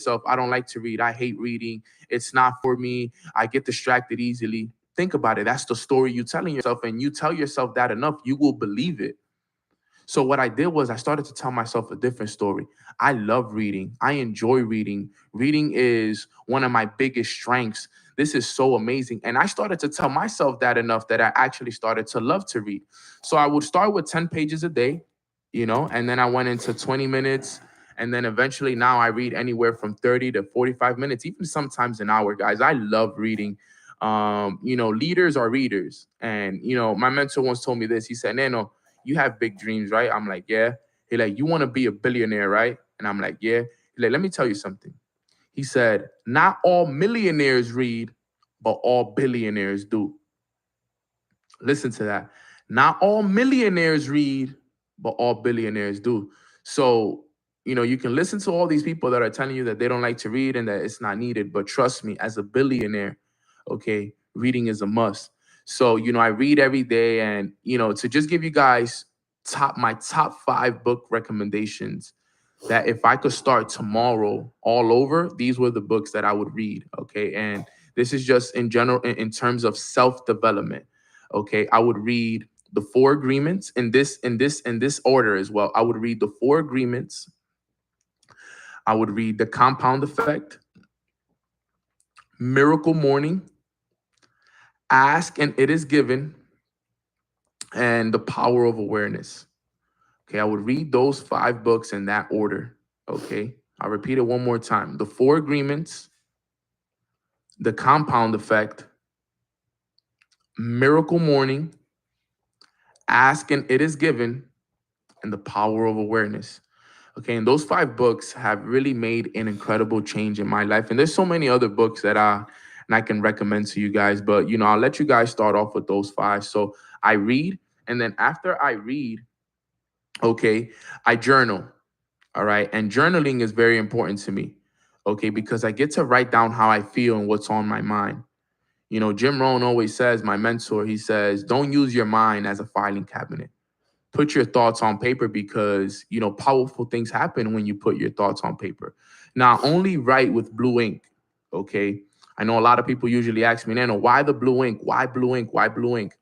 yourself, I don't like to read. I hate reading. It's not for me. I get distracted easily. Think about it. That's the story you're telling yourself. And you tell yourself that enough, you will believe it. So what I did was I started to tell myself a different story. I love reading. I enjoy reading. Reading is one of my biggest strengths. This is so amazing. And I started to tell myself that enough that I actually started to love to read. So I would start with 10 pages a day, and then I went into 20 minutes. And then eventually now I read anywhere from 30 to 45 minutes, even sometimes an hour, guys. I love reading. Leaders are readers. And, my mentor once told me this. He said, Nano, you have big dreams, right? I'm like, yeah. He like, you want to be a billionaire, right? And I'm like, yeah. He like, let me tell you something. He said, not all millionaires read, but all billionaires do. Listen to that. Not all millionaires read, but all billionaires do. So, you can listen to all these people that are telling you that they don't like to read and that it's not needed. But trust me, as a billionaire, okay, reading is a must. So, I read every day. And, to just give you guys my top 5 book recommendations, that if I could start tomorrow all over, these were the books that I would read. Okay. And this is just in general, in terms of self-development. Okay. I would read the Four Agreements in this order as well. I would read the Four Agreements. I would read The Compound Effect, Miracle Morning, Ask and It Is Given, and The Power of Awareness. Okay, I would read those 5 books in that order. Okay, I'll repeat it one more time. The Four Agreements, The Compound Effect, Miracle Morning, Ask and It Is Given, and The Power of Awareness. Okay, and those 5 books have really made an incredible change in my life. And there's so many other books that I can recommend to you guys, but I'll let you guys start off with those 5. So I read, and then after I read, okay, I journal. All right, and journaling is very important to me. Okay, because I get to write down how I feel and what's on my mind. Jim Rohn always says, my mentor, he says, don't use your mind as a filing cabinet. Put your thoughts on paper, because powerful things happen when you put your thoughts on paper. Now, only write with blue ink. Okay, I know a lot of people usually ask me, Nano, why the blue ink? Why blue ink? Why blue ink?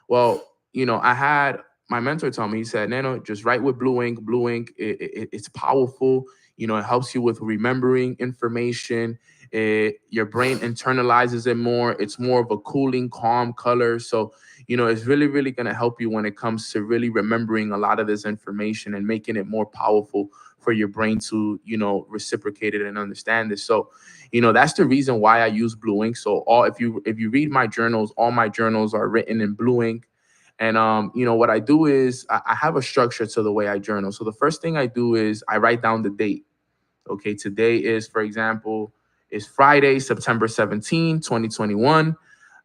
Well, I had my mentor tell me, he said, Nano, just write with blue ink. Blue ink, it's powerful. It helps you with remembering information. Your brain internalizes it more. It's more of a cooling, calm color. So, it's really, really going to help you when it comes to really remembering a lot of this information and making it more powerful for your brain to, reciprocate it and understand this. So, that's the reason why I use blue ink. So if you read my journals, all my journals are written in blue ink. And what I do is I have a structure to the way I journal. So the first thing I do is I write down the date. Okay, today is, for example, is Friday, September 17, 2021,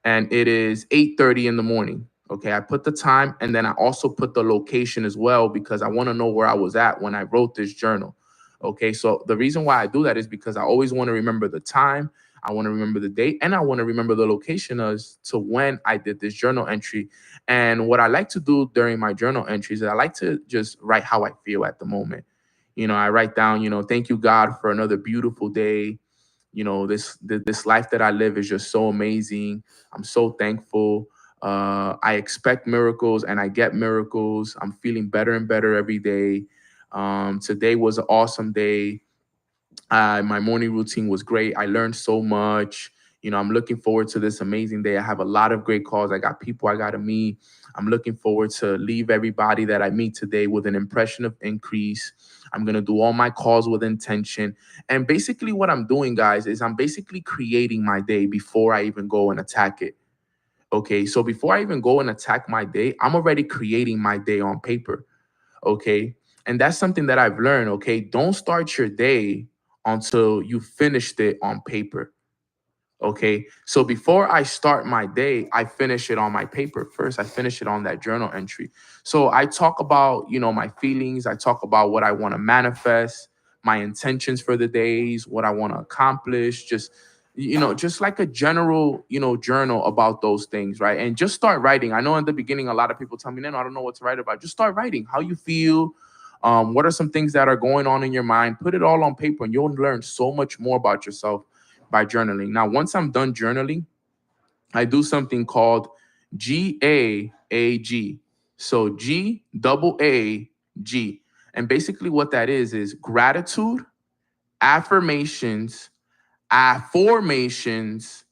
and it is 8:30 in the morning. Okay, I put the time, and then I also put the location as well, because I want to know where I was at when I wrote this journal. Okay, so the reason why I do that is because I always want to remember the time, I want to remember the date, and I want to remember the location as to when I did this journal entry. And what I like to do during my journal entries is I like to just write how I feel at the moment. I write down, thank you, God, for another beautiful day. This life that I live is just so amazing. I'm so thankful. I expect miracles and I get miracles. I'm feeling better and better every day. Today was an awesome day. My morning routine was great. I learned so much. I'm looking forward to this amazing day. I have a lot of great calls. I got people I got to meet. I'm looking forward to leave everybody that I meet today with an impression of increase. I'm going to do all my calls with intention. And basically what I'm doing, guys, is I'm basically creating my day before I even go and attack it. Okay, so before I even go and attack my day, I'm already creating my day on paper. Okay, and that's something that I've learned. Okay, don't start your day until you finished it on paper. Okay, so before I start my day, I finish it on my paper first. I finish it on that journal entry. So I talk about, my feelings. I talk about what I want to manifest, my intentions for the days, what I want to accomplish, just like a general, journal about those things, right? And just start writing. I know in the beginning, a lot of people tell me, no, I don't know what to write about. Just start writing how you feel, What are some things that are going on in your mind? Put it all on paper, and you'll learn so much more about yourself by journaling. Now, once I'm done journaling, I do something called GAAG. So GAAG. And basically what that is gratitude, affirmations, affirmations,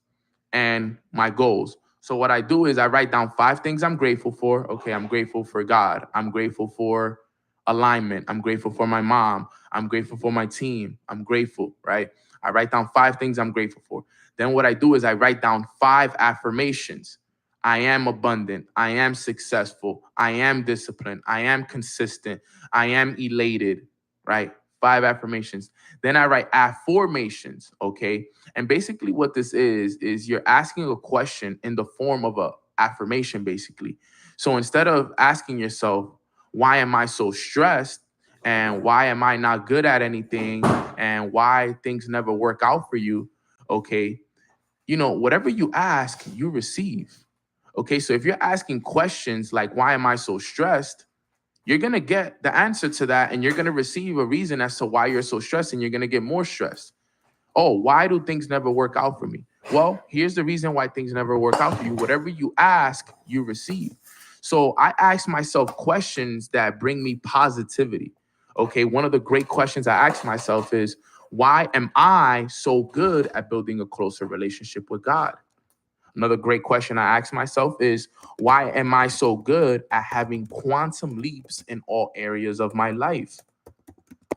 and my goals. So what I do is I write down 5 things I'm grateful for. Okay, I'm grateful for God. I'm grateful for alignment. I'm grateful for my mom. I'm grateful for my team. I'm grateful, right? I write down 5 things I'm grateful for. Then what I do is I write down 5 affirmations. I am abundant. I am successful. I am disciplined. I am consistent. I am elated, right? 5 affirmations. Then I write affirmations, okay? And basically what this is you're asking a question in the form of a affirmation basically. So instead of asking yourself, why am I so stressed? And why am I not good at anything? And why things never work out for you? Okay. Whatever you ask, you receive. Okay. So if you're asking questions like, why am I so stressed? You're going to get the answer to that, and you're going to receive a reason as to why you're so stressed, and you're going to get more stressed. Oh, why do things never work out for me? Well, here's the reason why things never work out for you. Whatever you ask, you receive. So I ask myself questions that bring me positivity. Okay, one of the great questions I ask myself is, why am I so good at building a closer relationship with God? Another great question I ask myself is, why am I so good at having quantum leaps in all areas of my life?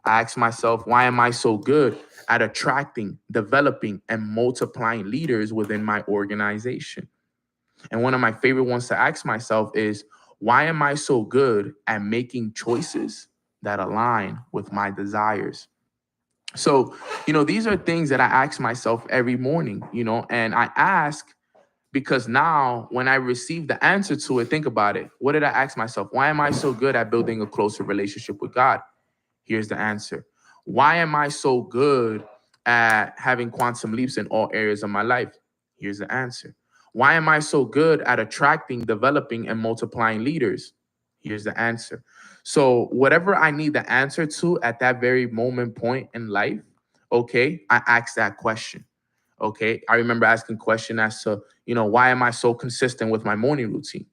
I ask myself, why am I so good at attracting, developing, and multiplying leaders within my organization? And one of my favorite ones to ask myself is, why am I so good at making choices that align with my desires? So, these are things that I ask myself every morning, and I ask because now when I receive the answer to it, think about it. What did I ask myself? Why am I so good at building a closer relationship with God? Here's the answer. Why am I so good at having quantum leaps in all areas of my life? Here's the answer. Why am I so good at attracting, developing, and multiplying leaders? Here's the answer. So, whatever I need the answer to at that very moment point in life, okay, I ask that question. Okay. I remember asking question as to, why am I so consistent with my morning routine?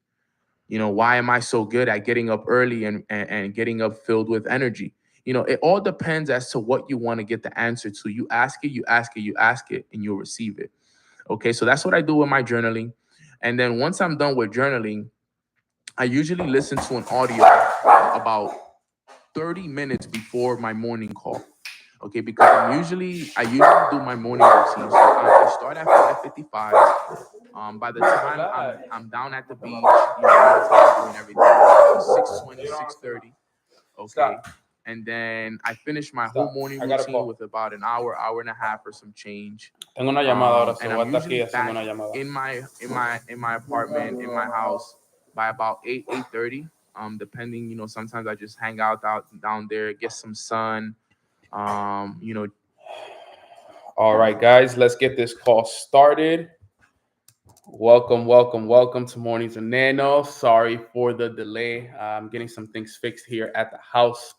Why am I so good at getting up early and getting up filled with energy? It all depends as to what you want to get the answer to. You ask it, you ask it, you ask it, and you'll receive it. Okay, so that's what I do with my journaling. And then once I'm done with journaling, I usually listen to an audio about 30 minutes before my morning call. Okay, because I usually do my morning routine. So I start at 5:55. By the time I'm down at the beach, doing everything, 6:20, 6:30. Okay. And then I finish my whole morning routine with about an hour, hour and a half or some change. Tengo una llamada ahora, And so voy a I'm estar aquí usually haciendo back una llamada. in my apartment, in my house by about 8:30. Depending, sometimes I just hang out down there, get some sun. Um, you know, All right, guys, let's get this call started. Welcome to Mornings with Nano. Sorry for the delay. I'm getting some things fixed here at the house.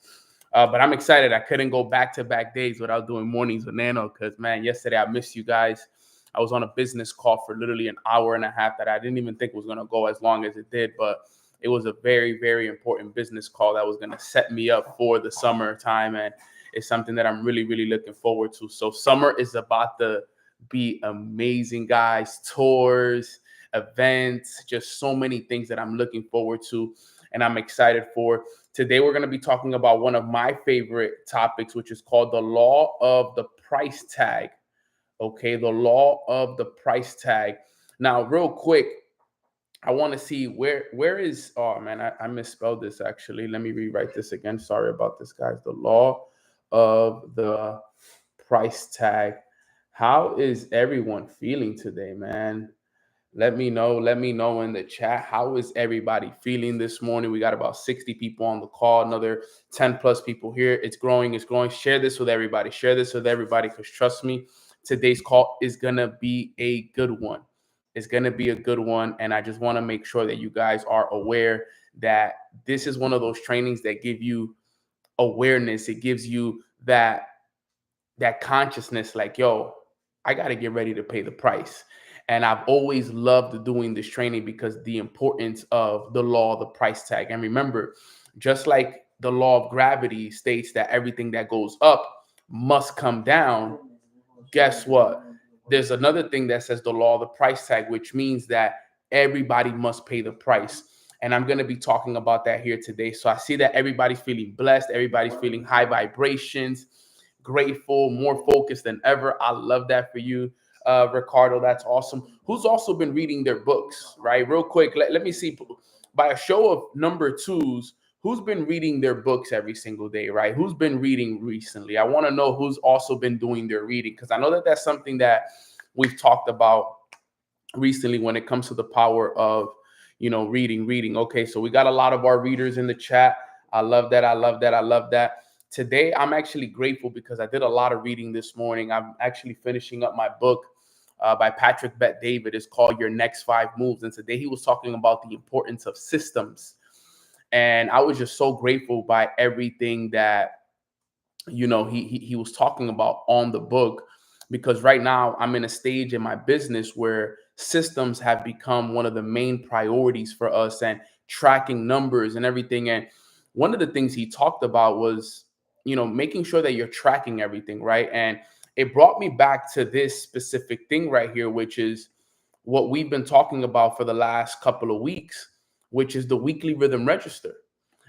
But I'm excited. I couldn't go back-to-back days without doing Mornings with Nano because, man, yesterday I missed you guys. I was on a business call for literally an hour and a half that I didn't even think was going to go as long as it did. But it was a very, very important business call that was going to set me up for the summertime. And it's something that I'm really, really looking forward to. So summer is about to be amazing, guys. Tours, events, just so many things that I'm looking forward to and I'm excited for. Today, we're going to be talking about one of my favorite topics, which is called the law of the price tag. Okay, the law of the price tag. Now, real quick, I want to see where is, oh man, I misspelled this actually. Let me rewrite this again. Sorry about this, guys. The law of the price tag. How is everyone feeling today, man? Let me know in the chat. How is everybody feeling this morning? We got about 60 people on the call, another 10 plus people here. It's growing. Share this with everybody. Because trust me, today's call is going to be a good one. It's going to be a good one. And I just want to make sure that you guys are aware that this is one of those trainings that give you awareness. It gives you that consciousness, like, yo, I got to get ready to pay the price. And I've always loved doing this training because the importance of the law of the price tag. And remember, just like the law of gravity states that everything that goes up must come down, guess what? There's another thing that says the law of the price tag, which means that everybody must pay the price. And I'm going to be talking about that here today. So I see that everybody's feeling blessed. Everybody's feeling high vibrations, grateful, more focused than ever. I love that for you, Ricardo. That's awesome. Who's also been reading their books, right? Real quick, let me see. By a show of number twos, who's been reading their books every single day, right? Who's been reading recently? I want to know who's also been doing their reading, because I know that that's something that we've talked about recently when it comes to the power of, reading. Okay, so we got a lot of our readers in the chat. I love that. I love that. I love that. Today, I'm actually grateful because I did a lot of reading this morning. I'm actually finishing up my book by Patrick Bet-David. It's called Your Next 5 Moves. And today he was talking about the importance of systems. And I was just so grateful by everything that, he was talking about on the book, because right now I'm in a stage in my business where systems have become one of the main priorities for us, and tracking numbers and everything. And one of the things he talked about was, making sure that you're tracking everything, right? And it brought me back to this specific thing right here, which is what we've been talking about for the last couple of weeks, which is the weekly rhythm register.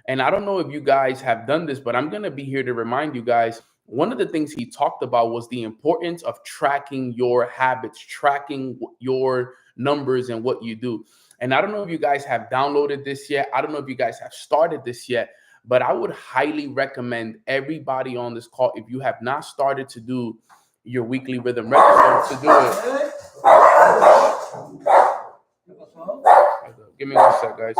And I don't know if you guys have done this, but I'm going to be here to remind you guys. One of the things he talked about was the importance of tracking your habits, tracking your numbers and what you do. And I don't know if you guys have downloaded this yet. I don't know if you guys have started this yet, but I would highly recommend everybody on this call, if you have not started to do your weekly rhythm register, to do it. Give me 1 sec, guys.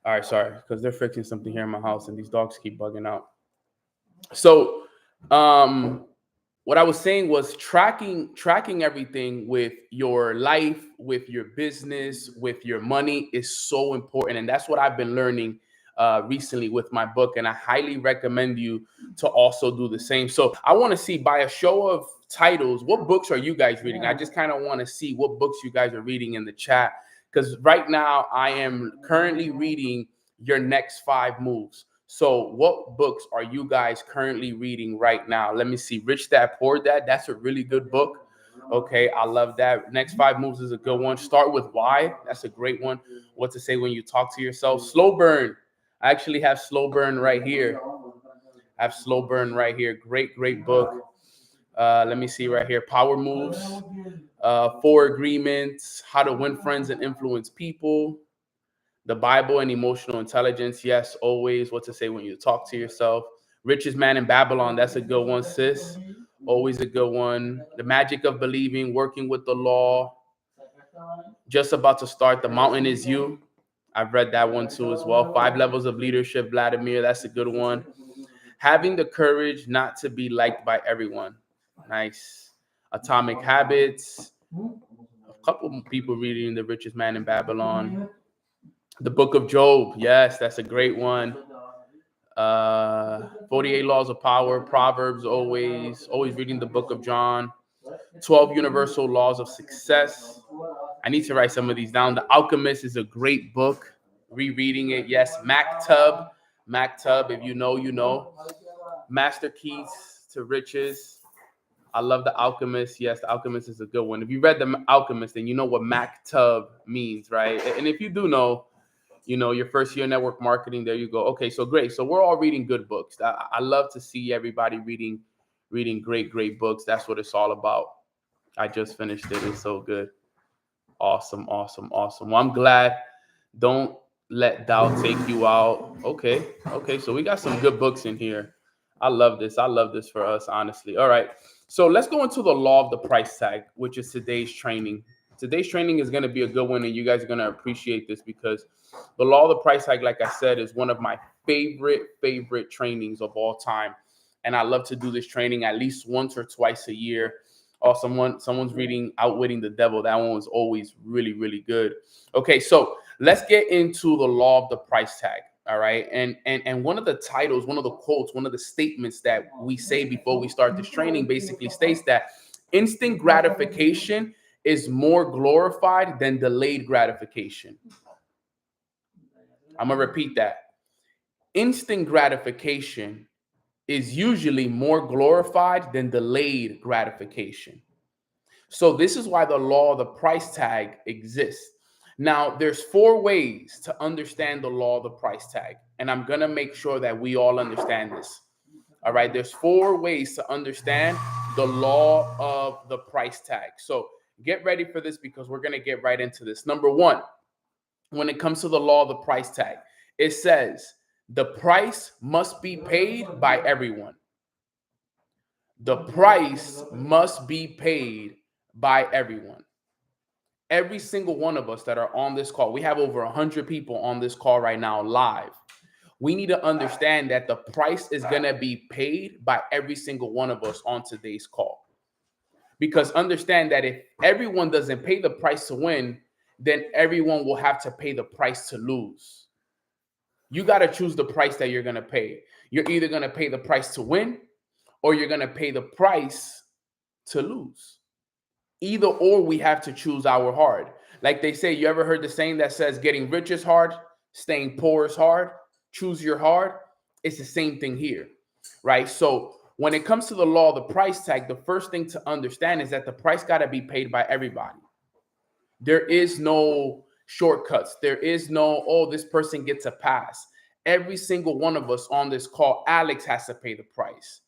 All right, sorry, because they're fixing something here in my house and these dogs keep bugging out. So, what I was saying was tracking everything with your life, with your business, with your money is so important, and that's what I've been learning recently with my book, and I highly recommend you to also do the same. So, I want to see, by a show of titles, what books are you guys reading? I just kind of want to see what books you guys are reading in the chat, because right now I am currently reading Your Next 5 Moves. So what books are you guys currently reading right now? Let me see. Rich Dad, Poor Dad. That's a really good book. Okay, I love that. Next 5 Moves is a good one. Start with Why. That's a great one. What to Say When You Talk to Yourself. Slow Burn. I actually have Slow Burn right here. I have Slow Burn right here. Great book. Let me see right here. Power Moves. 4 Agreements. How to Win Friends and Influence People. The Bible and Emotional Intelligence. Yes, always. What to Say When You Talk to Yourself. Richest Man in Babylon. That's a good one, sis. Always a good one. The Magic of Believing. Working with the Law. Just About to Start. The Mountain Is You. I've read that one too as well. 5 Levels of Leadership. Vladimir. That's a good one. Having the Courage Not to Be Liked by Everyone. Nice. Atomic Habits. A couple people reading The Richest Man in Babylon. The Book of Job. Yes, that's a great one. 48 Laws of Power. Proverbs, always reading the Book of John. 12 Universal Laws of Success. I need to write some of these down. The Alchemist is a great book. Rereading it. Yes. Maktub. If you know, you know. Master Keys to Riches. I love The Alchemist. Yes, The Alchemist is a good one. If you read The Alchemist, then you know what Maktub means, right? And if you do know, your first year network marketing, there you go. Okay, so great. So we're all reading good books. I love to see everybody reading great books. That's what it's all about. I just finished it. It's so good. Awesome. Well, I'm glad. Don't let doubt take you out. Okay. So we got some good books in here. I love this for us, honestly. All right. So let's go into the law of the price tag, which is today's training. Today's training is going to be a good one, and you guys are going to appreciate this, because the law of the price tag, like I said, is one of my favorite trainings of all time. And I love to do this training at least once or twice a year. Or someone's reading Outwitting the Devil. That one was always really, really good. Okay, so let's get into the law of the price tag. All right. And one of the titles, one of the quotes, one of the statements that we say before we start this training basically states that instant gratification is more glorified than delayed gratification. I'm going to repeat that. Instant gratification is usually more glorified than delayed gratification. So this is why the law of the price tag exists. Now, there's 4 ways to understand the law of the price tag, and I'm going to make sure that we all understand this. All right, there's 4 ways to understand the law of the price tag. So get ready for this because we're going to get right into this. Number 1, when it comes to the law of the price tag, it says the price must be paid by everyone. The price must be paid by everyone. Every single one of us that are on this call, we have over 100 people on this call right now live. We need to understand that the price is going to be paid by every single one of us on today's call. Because understand that if everyone doesn't pay the price to win, then everyone will have to pay the price to lose. You got to choose the price that you're going to pay. You're either going to pay the price to win or you're going to pay the price to lose. Either or, we have to choose our hard. Like they say, you ever heard the saying that says getting rich is hard, staying poor is hard? Choose your hard. It's the same thing here, right? So when it comes to the law of the price tag, the first thing to understand is that the price got to be paid by everybody. There is no shortcuts. There is no, oh, this person gets a pass. Every single one of us on this call, Alex has to pay the price.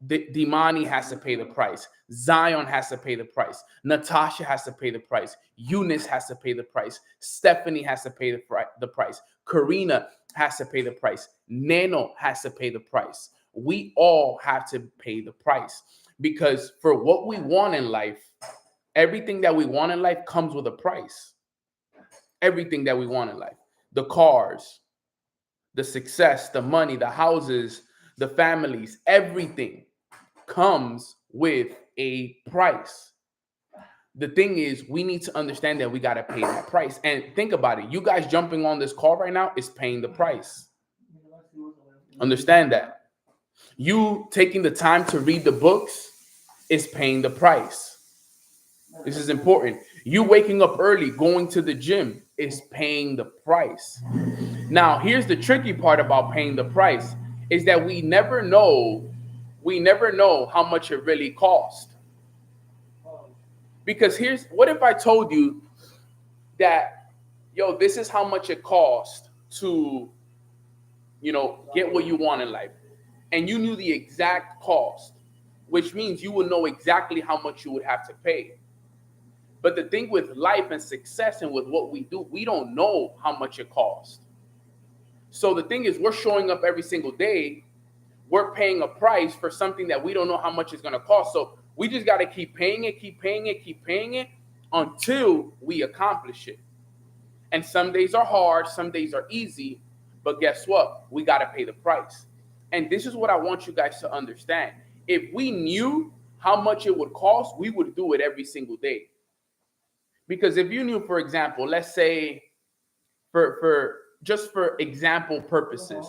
Dimani has to pay the price. Zion has to pay the price. Natasha has to pay the price. Eunice has to pay the price. Stephanie has to pay the price. Karina has to pay the price. Nano has to pay the price. We all have to pay the price because for what we want in life, everything that we want in life comes with a price. Everything that we want in life, the cars, the success, the money, the houses, the families, everything comes with a price. The thing is, we need to understand that we got to pay that price. And think about it. You guys jumping on this call right now is paying the price. Understand that. You taking the time to read the books is paying the price. This is important. You waking up early, going to the gym is paying the price. Now, here's the tricky part about paying the price is that we never know how much it really cost. Because what if I told you that, yo, this is how much it cost to, get what you want in life. And you knew the exact cost, which means you would know exactly how much you would have to pay. But the thing with life and success and with what we do, we don't know how much it costs. So the thing is, we're showing up every single day. We're paying a price for something that we don't know how much it's going to cost. So we just got to keep paying it until we accomplish it. And some days are hard, some days are easy. But guess what? We got to pay the price. And this is what I want you guys to understand. If we knew how much it would cost, we would do it every single day. Because if you knew, for example, let's say for example purposes,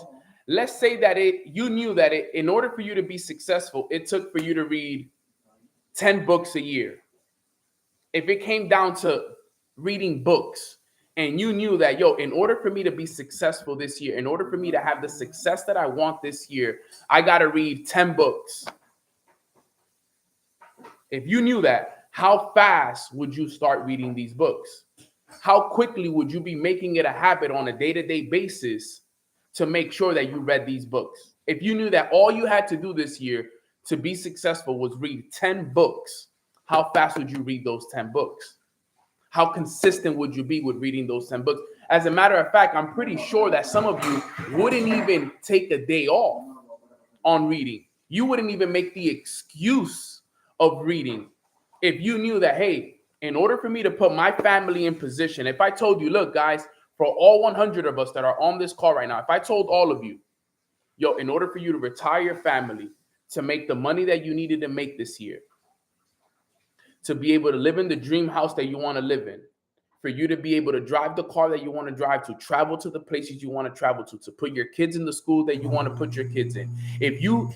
let's say that you knew that in order for you to be successful, it took for you to read 10 books a year. If it came down to reading books and you knew that, in order for me to be successful this year, in order for me to have the success that I want this year, I got to read 10 books. If you knew that, how fast would you start reading these books? How quickly would you be making it a habit on a day-to-day basis to make sure that you read these books? If you knew that all you had to do this year to be successful was read 10 books, how fast would you read those 10 books? How consistent would you be with reading those 10 books? As a matter of fact, I'm pretty sure that some of you wouldn't even take a day off on reading. You wouldn't even make the excuse of reading. If you knew that, hey, in order for me to put my family in position, if I told you, look, guys, for all 100 of us that are on this call right now, if I told all of you Yo, in order for you to retire your family, to make the money that you needed to make this year, to be able to live in the dream house that you want to live in, for you to be able to drive the car that you want to drive to, travel to the places you want to travel to put your kids in the school that you want to put your kids in. If you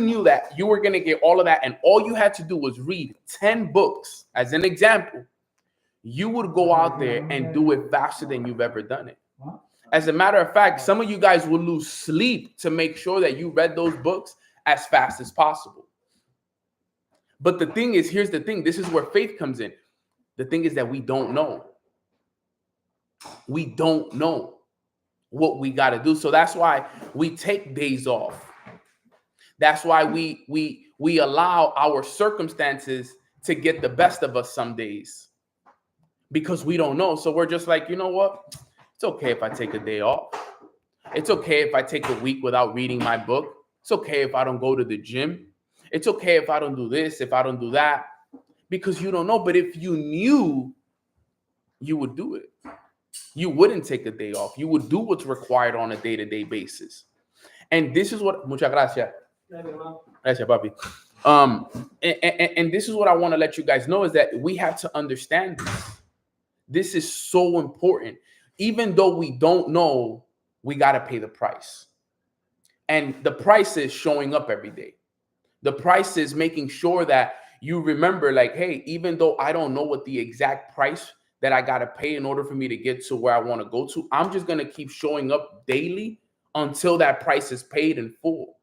knew that you were going to get all of that and all you had to do was read 10 books as an example, you would go out there and do it faster than you've ever done it. As a matter of fact, some of you guys will lose sleep to make sure that you read those books as fast as possible. But the thing is, here's the thing. This is where faith comes in. The thing is that we don't know. We don't know what we got to do. So that's why we take days off. That's why we allow our circumstances to get the best of us some days, because we don't know. So we're just like, you know what? It's okay if I take a day off. It's okay if I take a week without reading my book. It's okay if I don't go to the gym. It's okay if I don't do this, if I don't do that, because you don't know. But if you knew, you would do it. You wouldn't take a day off. You would do what's required on a day-to-day basis. And this is what, muchas gracias. Gracias, papi. And this is what I want to let you guys know, is that we have to understand this. This is so important. Even though we don't know, we got to pay the price. And the price is showing up every day. The price is making sure that you remember, like, hey, even though I don't know what the exact price that I got to pay in order for me to get to where I want to go to, I'm just going to keep showing up daily until that price is paid in full.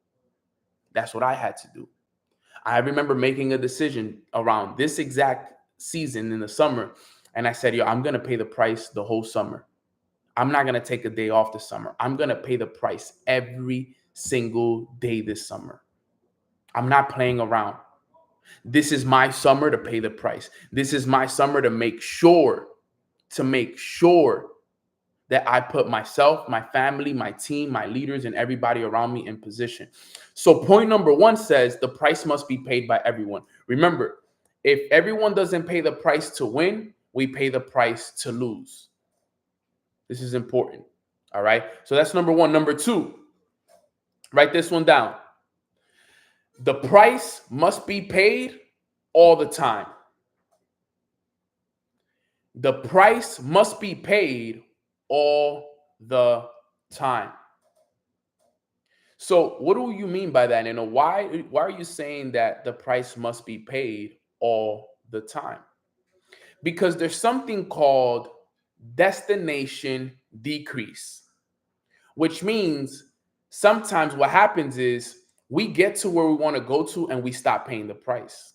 That's what I had to do. I remember making a decision around this exact season in the summer. And I said, yo, I'm going to pay the price the whole summer. I'm not going to take a day off this summer. I'm going to pay the price every single day this summer. I'm not playing around. This is my summer to pay the price. This is my summer to make sure that I put myself, my family, my team, my leaders, and everybody around me in position. So point number 1 says the price must be paid by everyone. Remember, if everyone doesn't pay the price to win, we pay the price to lose. This is important. All right. So that's number 1. Number 2, write this one down. The price must be paid all the time. The price must be paid all the time. So what do you mean by that? And why are you saying that the price must be paid all the time? Because there's something called destination decrease, which means sometimes what happens is we get to where we want to go to and we stop paying the price.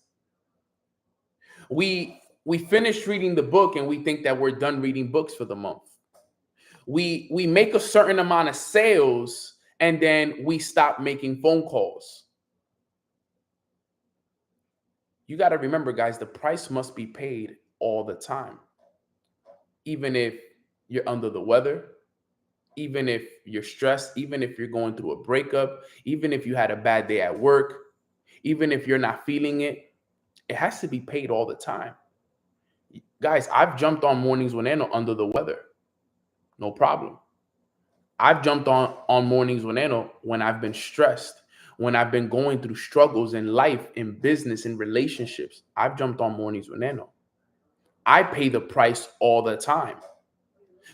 We finish reading the book and we think that we're done reading books for the month. We make a certain amount of sales and then we stop making phone calls. You got to remember, guys, the price must be paid all the time. Even if you're under the weather, even if you're stressed, even if you're going through a breakup, even if you had a bad day at work, even if you're not feeling it, it has to be paid all the time. Guys, I've jumped on mornings when they're under the weather. No problem. I've jumped on mornings when I've been stressed, when I've been going through struggles in life, in business, in relationships. I've jumped on mornings when I pay the price all the time.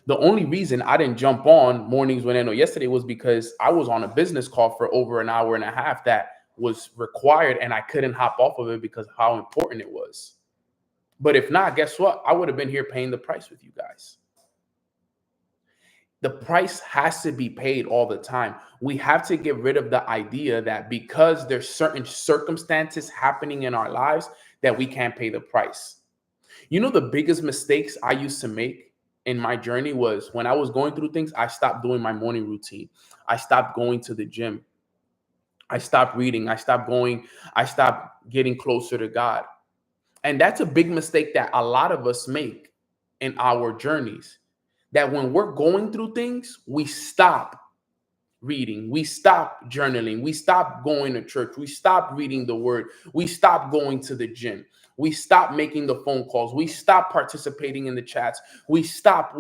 The only reason I didn't jump on mornings when yesterday was because I was on a business call for over an hour and a half that was required and I couldn't hop off of it because of how important it was. But if not, guess what? I would have been here paying the price with you guys. The price has to be paid all the time. We have to get rid of the idea that because there's certain circumstances happening in our lives that we can't pay the price. You know, the biggest mistakes I used to make in my journey was when I was going through things, I stopped doing my morning routine. I stopped going to the gym. I stopped reading. I stopped getting closer to God. And that's a big mistake that a lot of us make in our journeys. That when we're going through things, we stop reading, we stop journaling, we stop going to church, we stop reading the word, we stop going to the gym, we stop making the phone calls, we stop participating in the chats, we stop.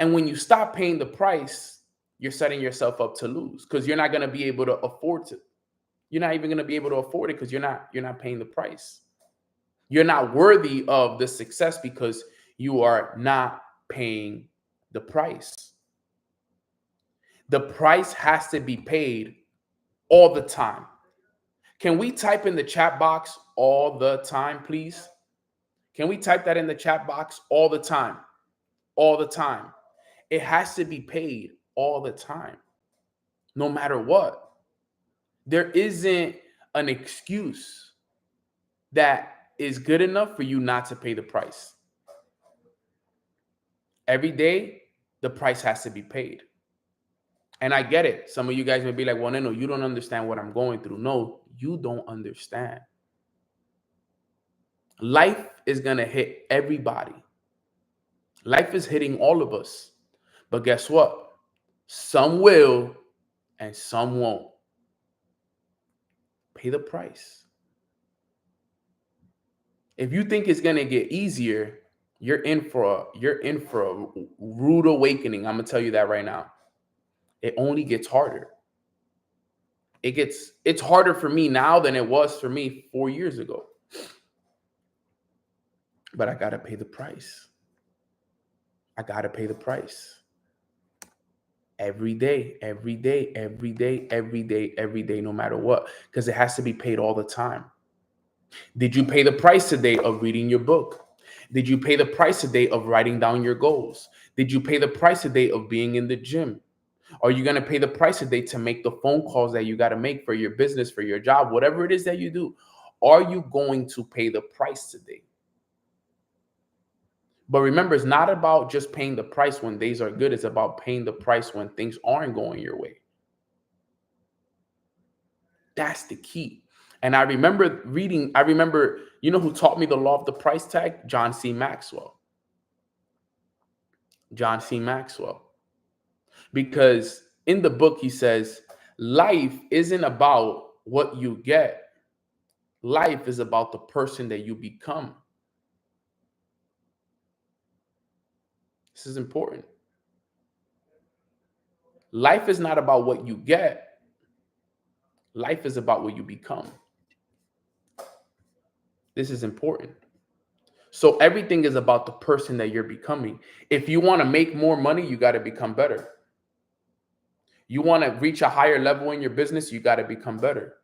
And when you stop paying the price, you're setting yourself up to lose because you're not going to be able to afford to. You're not even going to be able to afford it because you're not paying the price. You're not worthy of the success because you are not paying the price. The price has to be paid all the time. Can we type in the chat box all the time, please? Can we type that in the chat box all the time? All the time. It has to be paid all the time, no matter what. There isn't an excuse that is good enough for you not to pay the price. Every day, the price has to be paid. And I get it. Some of you guys may be like, well, no, you don't understand what I'm going through. No, you don't understand. Life is going to hit everybody. Life is hitting all of us. But guess what? Some will and some won't. Pay the price. If you think it's going to get easier, you're in for a rude awakening. I'm going to tell you that right now. It only gets harder. It's harder for me now than it was for me 4 years ago. But I got to pay the price. I got to pay the price. Every day, every day, every day, every day, every day, no matter what, because it has to be paid all the time. Did you pay the price today of reading your book? Did you pay the price today of writing down your goals? Did you pay the price today of being in the gym? Are you going to pay the price today to make the phone calls that you got to make for your business, for your job, whatever it is that you do? Are you going to pay the price today? But remember, it's not about just paying the price when days are good. It's about paying the price when things aren't going your way. That's the key. And I remember you know who taught me the law of the price tag? John C. Maxwell. John C. Maxwell. Because in the book, he says, life isn't about what you get. Life is about the person that you become. This is important. Life is not about what you get. Life is about what you become. This is important. So everything is about the person that you're becoming. If you want to make more money, you got to become better. You want to reach a higher level in your business, you got to become better.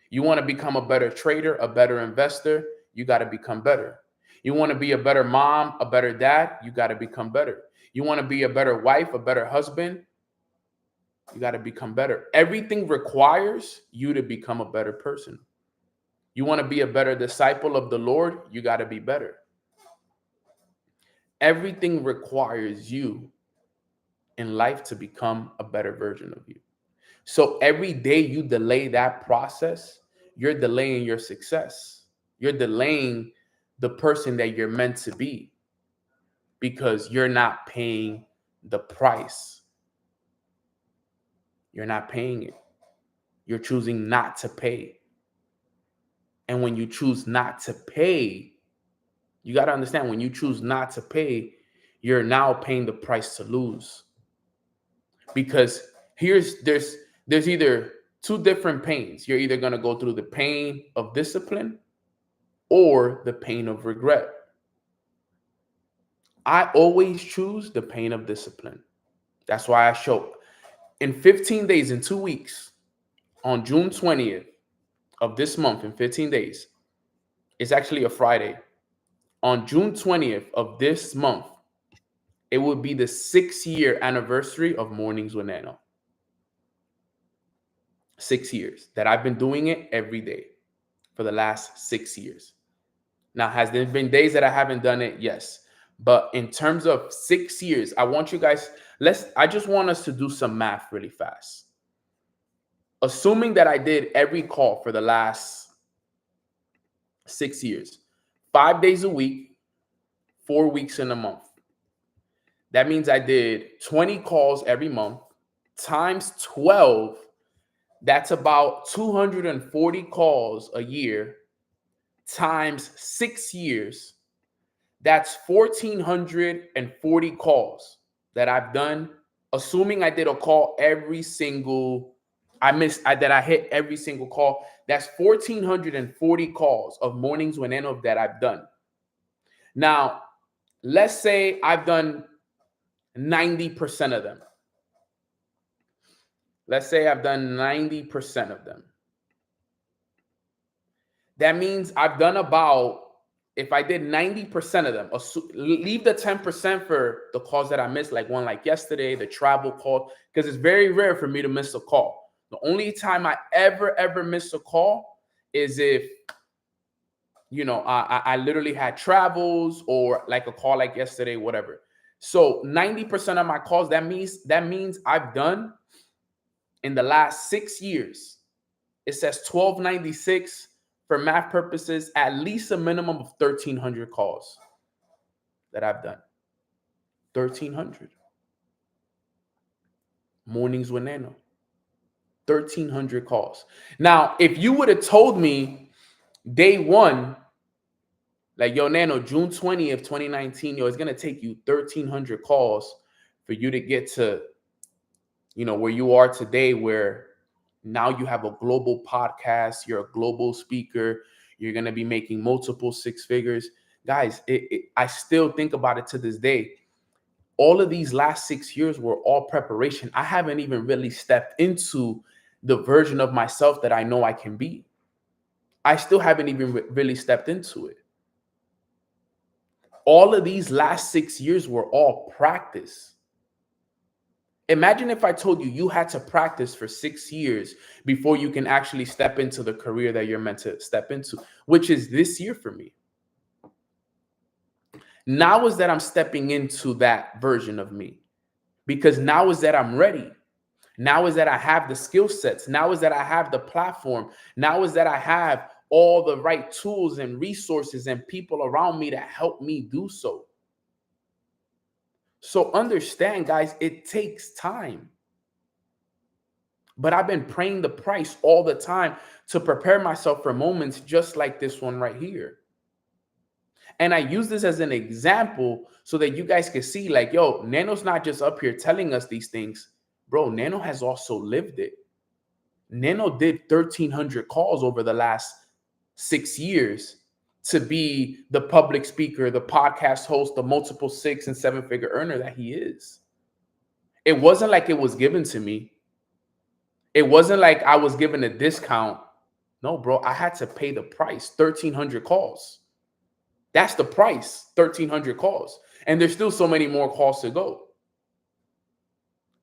You want to become a better trader, a better investor, you got to become better. You want to be a better mom, a better dad, you got to become better. You want to be a better wife, a better husband, you got to become better. Everything requires you to become a better person. You want to be a better disciple of the Lord, you got to be better. Everything requires you in life to become a better version of you. So every day you delay that process, you're delaying your success. You're delaying the person that you're meant to be because you're not paying the price. You're not paying it. You're choosing not to pay. And when you choose not to pay, you got to understand, when you choose not to pay, you're now paying the price to lose. Because there's either two different pains. You're either going to go through the pain of discipline or the pain of regret. I always choose the pain of discipline. That's why I show in 15 days, in 2 weeks, on June 20th of this month, in 15 days, it's actually a Friday. On June 20th of this month, it will be the 6-year anniversary of Mornings with Nano. 6 years that I've been doing it every day for the last 6 years. Now, has there been days that I haven't done it? Yes. But in terms of 6 years, I want you guys, I just want us to do some math really fast. Assuming that I did every call for the last 6 years, 5 days a week, 4 weeks in a month. That means I did 20 calls every month times 12. That's about 240 calls a year times 6 years. That's 1,440 calls. that I've done, assuming I did a call every single, that I hit every single call, that's 1,440 calls of Mornings with Nano that I've done. Now, let's say I've done 90% of them. Let's say I've done 90% of them. That means I've done about, if I did 90% of them, leave the 10% for the calls that I missed, like one like yesterday, the travel call, because it's very rare for me to miss a call. The only time I ever miss a call is if, I literally had travels or like a call like yesterday, whatever. So 90% of my calls, that means I've done in the last 6 years, it says 1296 for math purposes, at least a minimum of 1,300 calls that I've done. 1,300. Mornings with Nano. 1,300 calls. Now, if you would have told me day one, like, yo, Nano, June 20th, 2019, it's going to take you 1,300 calls for you to get to, where you are today, where now you have a global podcast, you're a global speaker, you're going to be making multiple six figures. Guys, I still think about it to this day. All of these last 6 years were all preparation. I haven't even really stepped into the version of myself that I know I can be. I still haven't even really stepped into it. All of these last 6 years were all practice. Imagine if I told you you had to practice for 6 years before you can actually step into the career that you're meant to step into, which is this year for me. Now is that I'm stepping into that version of me, because now is that I'm ready. Now is that I have the skill sets. Now is that I have the platform. Now is that I have all the right tools and resources and people around me to help me do so. So understand, guys, it takes time. But I've been paying the price all the time to prepare myself for moments just like this one right here. And I use this as an example so that you guys can see, like, yo, Nano's not just up here telling us these things. Bro, Nano has also lived it. Nano did 1,300 calls over the last 6 years to be the public speaker, the podcast host, the multiple 6 and 7 figure earner that he is. It wasn't like it was given to me. It wasn't like I was given a discount. No, bro, I had to pay the price, 1,300 calls. That's the price, 1,300 calls. And there's still so many more calls to go.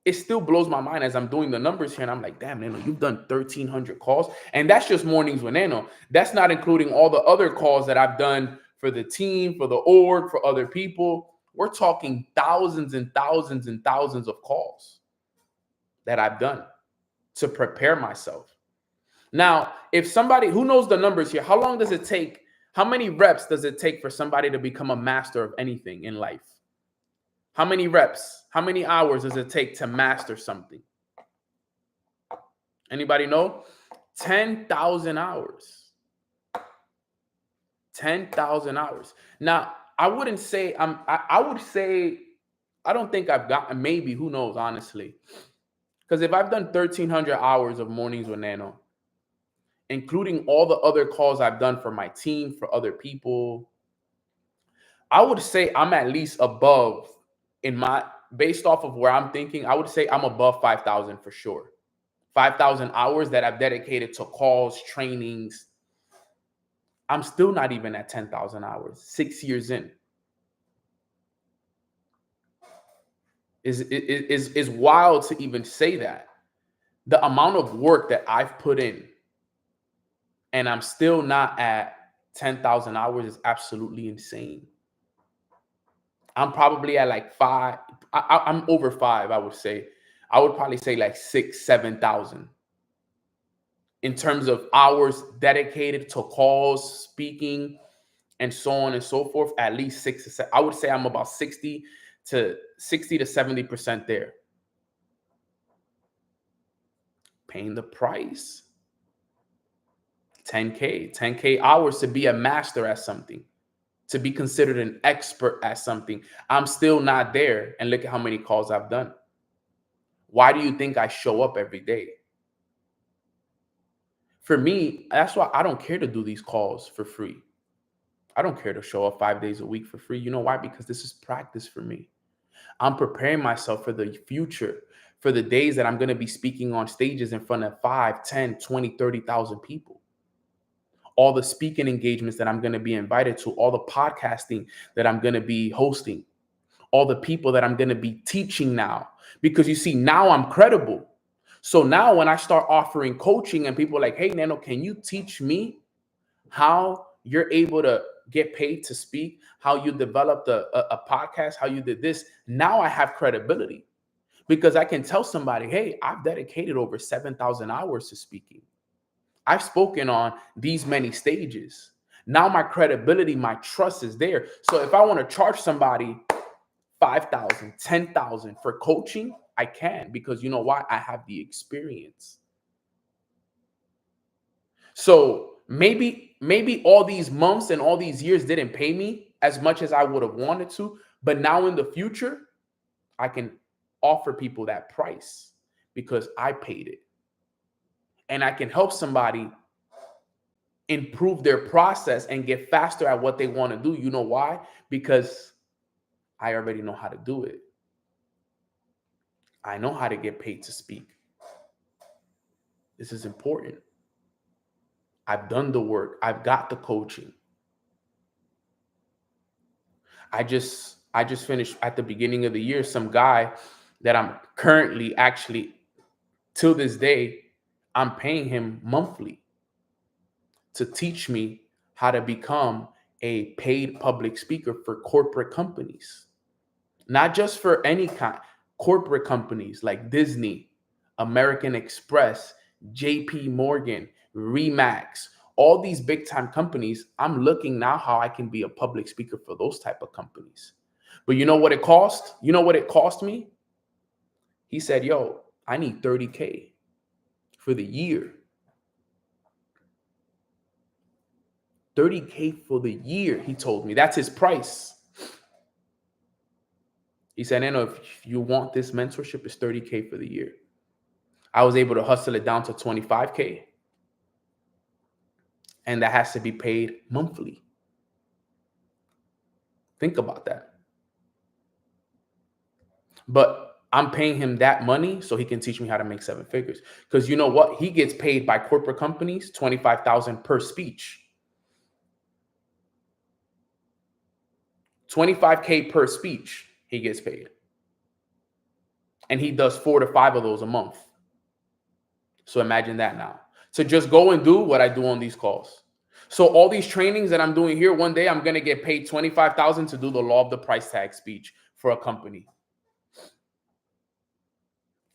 It still blows my mind as I'm doing the numbers here. And I'm like, damn, Nano, you've done 1,300 calls. And that's just Mornings with Nano. That's not including all the other calls that I've done for the team, for the org, for other people. We're talking thousands and thousands and thousands of calls that I've done to prepare myself. Now, if somebody who knows the numbers here, how long does it take? How many reps does it take for somebody to become a master of anything in life? How many reps? How many hours does it take to master something? Anybody know? 10,000 hours. 10,000 hours. Now, I wouldn't say I would say I don't think I've gotten, maybe, who knows, honestly. Because if I've done 1,300 hours of Mornings with Nano, including all the other calls I've done for my team, for other people, I would say I'm at least above, based off of where I'm thinking, I would say I'm above 5,000 for sure. 5,000 hours that I've dedicated to calls, trainings. I'm still not even at 10,000 hours, 6 years in. Is wild to even say that. The amount of work that I've put in and I'm still not at 10,000 hours is absolutely insane. I'm probably at like 5. I'm over 5, I would say. I would probably say like 6,000, 7,000 in terms of hours dedicated to calls, speaking, and so on and so forth. At least 6 to 7. I would say I'm about 60 to 70% there. Paying the price. 10K hours to be a master at something. to be considered an expert at something. I'm still not there. And look at how many calls I've done. Why do you think I show up every day? For me, that's why I don't care to do these calls for free. I don't care to show up 5 days a week for free. You know why? Because this is practice for me. I'm preparing myself for the future, for the days that I'm going to be speaking on stages in front of 5, 10, 20, 30,000 people. All the speaking engagements that I'm going to be invited to, all the podcasting that I'm going to be hosting, all the people that I'm going to be teaching now. Because you see, now I'm credible. So now when I start offering coaching and people are like, hey, Nano, can you teach me how you're able to get paid to speak, how you developed a podcast, how you did this? Now I have credibility because I can tell somebody, hey, I've dedicated over 7,000 hours to speaking. I've spoken on these many stages. Now my credibility, my trust is there. So if I want to charge somebody 5,000, 10,000 for coaching, I can, because you know why? I have the experience. So maybe all these months and all these years didn't pay me as much as I would have wanted to, but now in the future, I can offer people that price because I paid it. And I can help somebody improve their process and get faster at what they want to do. You know why? Because I already know how to do it. I know how to get paid to speak. This is important. I've done the work. I've got the coaching. I just finished at the beginning of the year, some guy that I'm currently actually, till this day, I'm paying him monthly to teach me how to become a paid public speaker for corporate companies. Not just for any kind, corporate companies like Disney, American Express, JP Morgan, Remax, all these big time companies. I'm looking now how I can be a public speaker for those type of companies. But you know what it cost? You know what it cost me? He said, yo, I need 30K for the year. 30K for the year, he told me. That's his price. He said, if you want this mentorship, it's 30K for the year. I was able to hustle it down to 25K. And that has to be paid monthly. Think about that. But I'm paying him that money so he can teach me how to make 7 figures. Because you know what? He gets paid by corporate companies, $25,000 per speech. 25K per speech he gets paid. And he does 4 to 5 of those a month. So imagine that now. So just go and do what I do on these calls. So all these trainings that I'm doing here, one day I'm going to get paid $25,000 to do the law of the price tag speech for a company.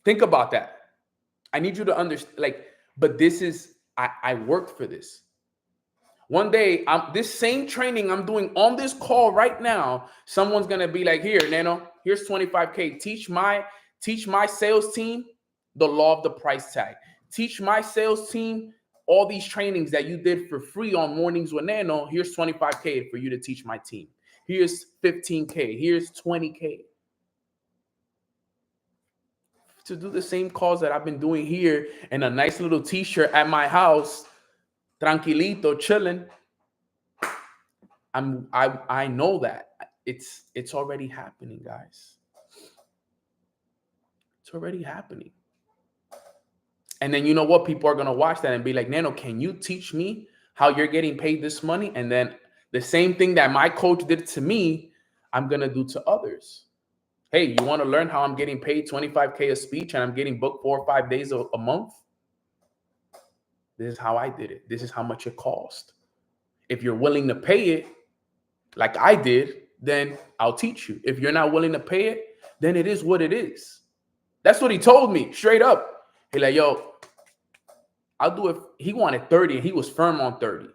Think about that. I need you to understand, but this is, I worked for this. One day, this same training I'm doing on this call right now, someone's going to be like, here, Nano, here's 25K. Teach my sales team the law of the price tag. Teach my sales team all these trainings that you did for free on Mornings with Nano. Here's 25K for you to teach my team. Here's 15K. Here's 20K. To do the same calls that I've been doing here in a nice little t-shirt at my house, tranquilito, chilling. I know that it's already happening, guys. It's already happening. And then you know what? People are gonna watch that and be like, Nano, can you teach me how you're getting paid this money? And then the same thing that my coach did to me, I'm gonna do to others. Hey, you want to learn how I'm getting paid 25K a speech and I'm getting booked 4 or 5 days a month? This is how I did it. This is how much it cost. If you're willing to pay it, like I did, then I'll teach you. If you're not willing to pay it, then it is what it is. That's what he told me straight up. He like, yo, I'll do it. He wanted 30 and he was firm on 30.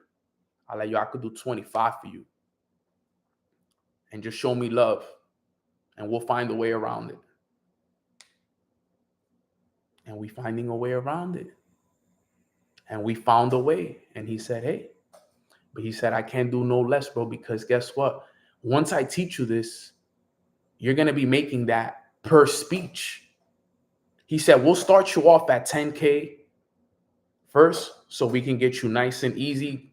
I like, yo, I could do 25 for you. And just show me love. And we'll find a way around it. And we finding a way around it. And we found a way. And he said, hey, But he said, I can't do no less, bro, because guess what? Once I teach you this, you're going to be making that per speech. He said, we'll start you off at 10K first so we can get you nice and easy,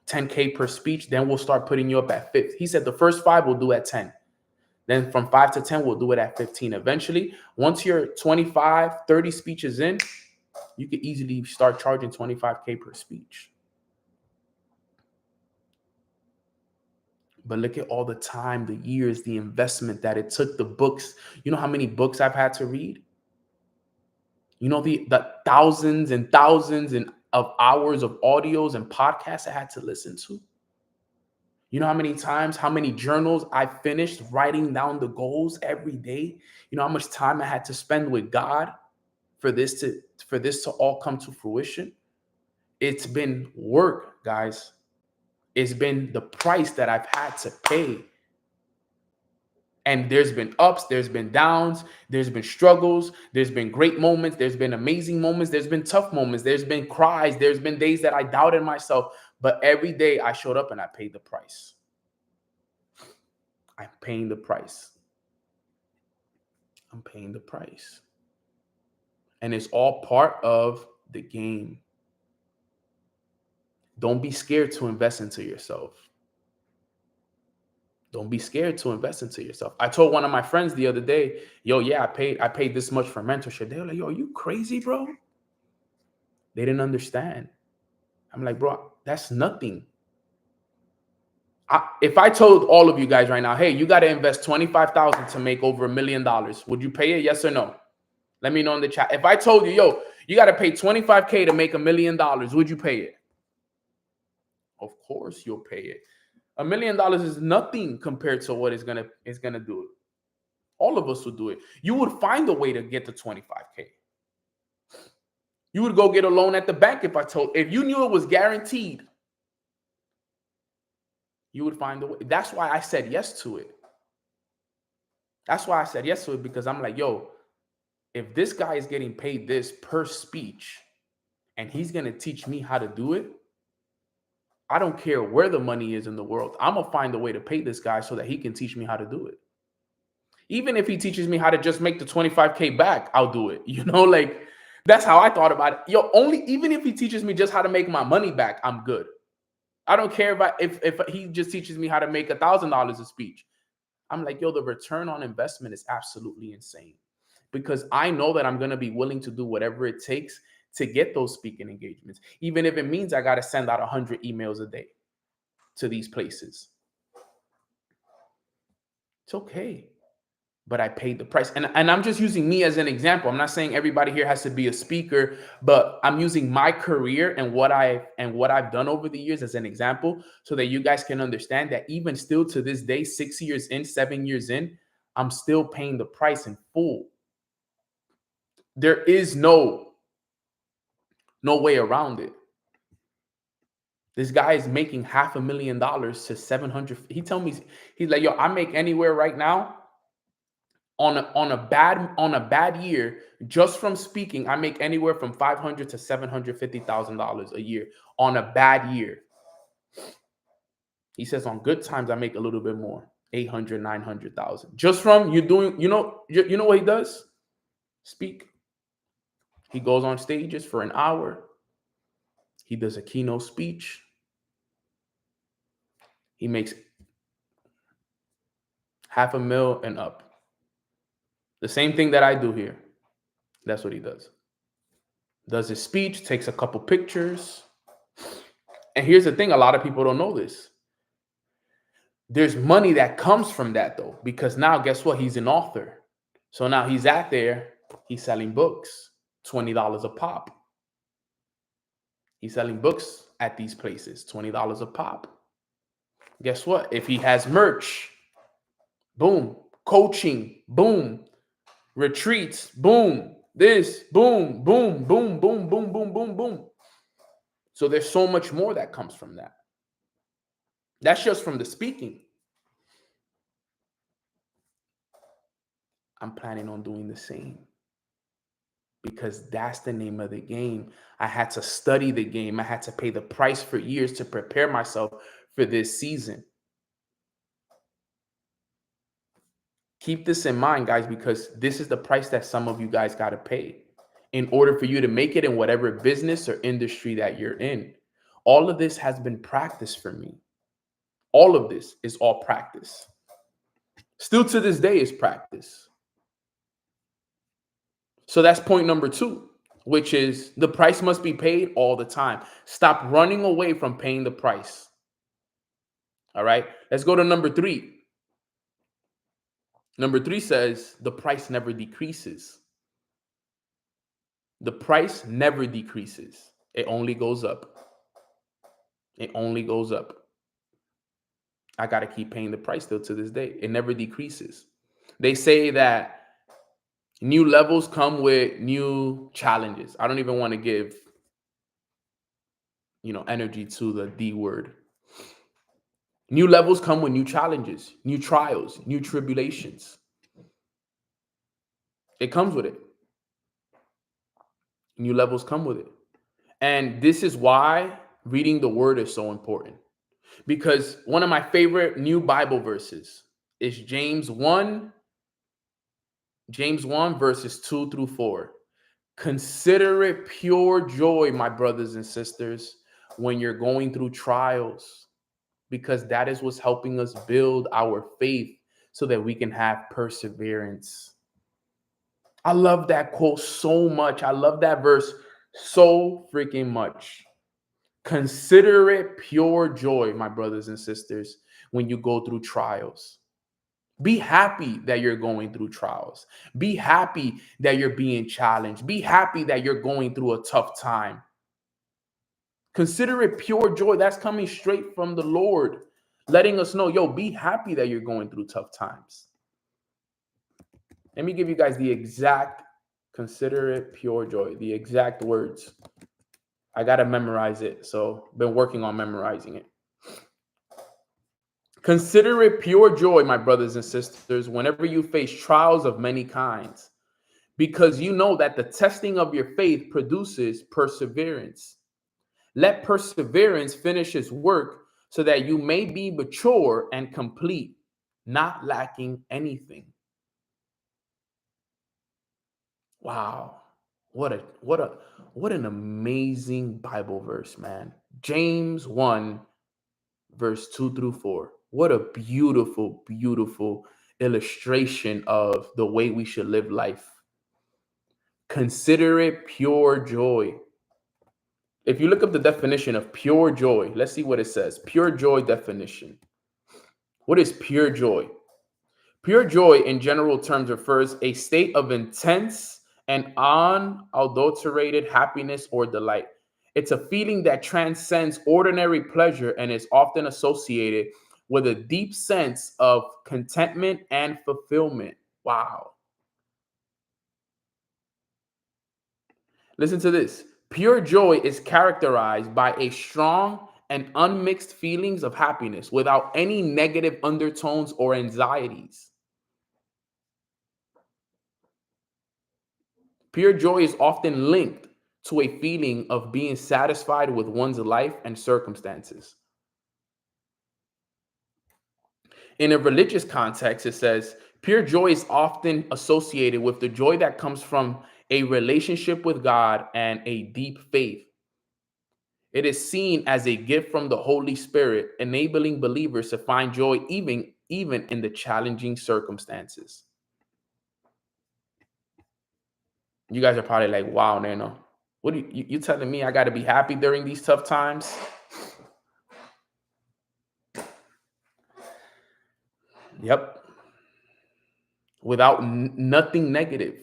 10K per speech. Then we'll start putting you up at 50. He said the first 5 we'll do at 10. Then from 5 to 10, we'll do it at 15. Eventually, once you're 25, 30 speeches in, you could easily start charging 25K per speech. But look at all the time, the years, the investment that it took, the books. You know how many books I've had to read? You know, the thousands and thousands of hours of audios and podcasts I had to listen to? You know how many times, how many journals I finished writing down the goals every day? You know how much time I had to spend with God for this to all come to fruition? It's been work, guys. It's been the price that I've had to pay. And there's been ups, there's been downs, there's been struggles, there's been great moments, there's been amazing moments, there's been tough moments, there's been cries, there's been days that I doubted myself, but every day I showed up and I paid the price. I'm paying the price. I'm paying the price. And it's all part of the game. Don't be scared to invest into yourself. Don't be scared to invest into yourself. I told one of my friends the other day, yo, yeah, I paid this much for mentorship. They were like, yo, are you crazy, bro? They didn't understand. I'm like, bro, that's nothing. If I told all of you guys right now, hey, you got to invest $25,000 to make over $1 million, would you pay it? Yes or no? Let me know in the chat. If I told you, yo, you got to pay $25K to make $1 million, would you pay it? Of course you'll pay it. $1 million is nothing compared to what it's gonna do it. All of us would do it. You would find a way to get to 25K. You would go get a loan at the bank if you knew it was guaranteed. You would find a way. That's why I said yes to it. That's why I said yes to it, because I'm like, yo, if this guy is getting paid this per speech and he's gonna teach me how to do it, I don't care where the money is in the world. I'm gonna find a way to pay this guy so that he can teach me how to do it. Even if he teaches me how to just make the 25K back, I'll do it. You know, like that's how I thought about it. Yo, even if he teaches me just how to make my money back, I'm good. I don't care if he just teaches me how to make $1,000 a speech. I'm like, yo, the return on investment is absolutely insane, because I know that I'm gonna be willing to do whatever it takes to get those speaking engagements, even if it means I got to send out 100 emails a day to these places. It's okay. But I paid the price. And I'm just using me as an example. I'm not saying everybody here has to be a speaker, but I'm using my career and what I've done over the years as an example, so that you guys can understand that even still to this day, 6 years in, 7 years in, I'm still paying the price in full. There is no way around it. This guy is making $500,000 to 700. He told me, he's like, yo, I make anywhere right now on a bad year, just from speaking, I make anywhere from $500,000 to $750,000 a year on a bad year. He says on good times I make a little bit more, 800, 900,000, just from you doing. You know what he does? Speak. He goes on stages for an hour. He does a keynote speech. He makes $500,000 and up. The same thing that I do here. That's what he does. Does his speech, takes a couple pictures. And here's the thing, a lot of people don't know this. There's money that comes from that, though, because now guess what? He's an author. So now he's out there, he's selling books, $20 a pop. He's selling books at these places, $20 a pop. Guess what? If he has merch, boom, coaching, boom, retreats, boom, this, boom, boom, boom, boom, boom, boom, boom, boom. So there's so much more that comes from that. That's just from the speaking. I'm planning on doing the same. because that's the name of the game. I had to study the game. I had to pay the price for years to prepare myself for this season. Keep this in mind, guys, because this is the price that some of you guys got to pay in order for you to make it in whatever business or industry that you're in. All of this has been practice for me. All of this is all practice. Still to this day is practice. So that's point number 2, which is the price must be paid all the time. Stop running away from paying the price. All right, let's go to number 3. Number 3 says the price never decreases. The price never decreases. It only goes up. It only goes up. I got to keep paying the price still to this day. It never decreases. They say that new levels come with new challenges. I don't even want to give, energy to the D word. New levels come with new challenges, new trials, new tribulations. It comes with it. New levels come with it. And this is why reading the word is so important. Because one of my favorite new Bible verses is James 1 verses 2 through 4. Consider it pure joy, my brothers and sisters, when you're going through trials, because that is what's helping us build our faith so that we can have perseverance. I love that quote so much. I love that verse so freaking much. Consider it pure joy, my brothers and sisters, when you go through trials. Be happy that you're going through trials. Be happy that you're being challenged. Be happy that you're going through a tough time. Consider it pure joy. That's coming straight from the Lord, letting us know, be happy that you're going through tough times. Let me give you guys consider it pure joy, the exact words. I got to memorize it. So been working on memorizing it. Consider it pure joy, my brothers and sisters, whenever you face trials of many kinds, because you know that the testing of your faith produces perseverance. Let perseverance finish its work so that you may be mature and complete, not lacking anything. Wow. What an amazing Bible verse, man. James 1 verse 2 through 4. What a beautiful, beautiful illustration of the way we should live life. Consider it pure joy. If you look up the definition of pure joy, let's see what it says. Pure joy definition. What is pure joy? Pure joy in general terms refers a state of intense and unadulterated happiness or delight. It's a feeling that transcends ordinary pleasure and is often associated with a deep sense of contentment and fulfillment. Wow. Listen to this. Pure joy is characterized by a strong and unmixed feelings of happiness without any negative undertones or anxieties. Pure joy is often linked to a feeling of being satisfied with one's life and circumstances. In a religious context, it says, pure joy is often associated with the joy that comes from a relationship with God and a deep faith. It is seen as a gift from the Holy Spirit, enabling believers to find joy even in the challenging circumstances. You guys are probably like, wow, Nano, what are you telling me I got to be happy during these tough times? Yep. Without nothing negative.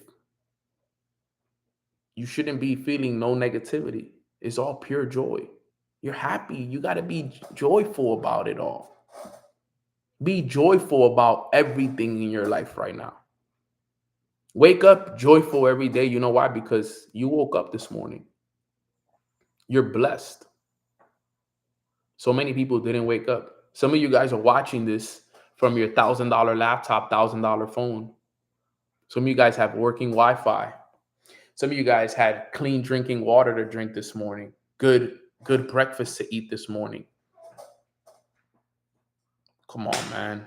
You shouldn't be feeling no negativity. It's all pure joy. You're happy. You got to be joyful about it all. Be joyful about everything in your life right now. Wake up joyful every day. You know why? Because you woke up this morning. You're blessed. So many people didn't wake up. Some of you guys are watching this from your $1,000 laptop, $1,000 phone. Some of you guys have working Wi-Fi. Some of you guys had clean drinking water to drink this morning. Good breakfast to eat this morning. Come on, man.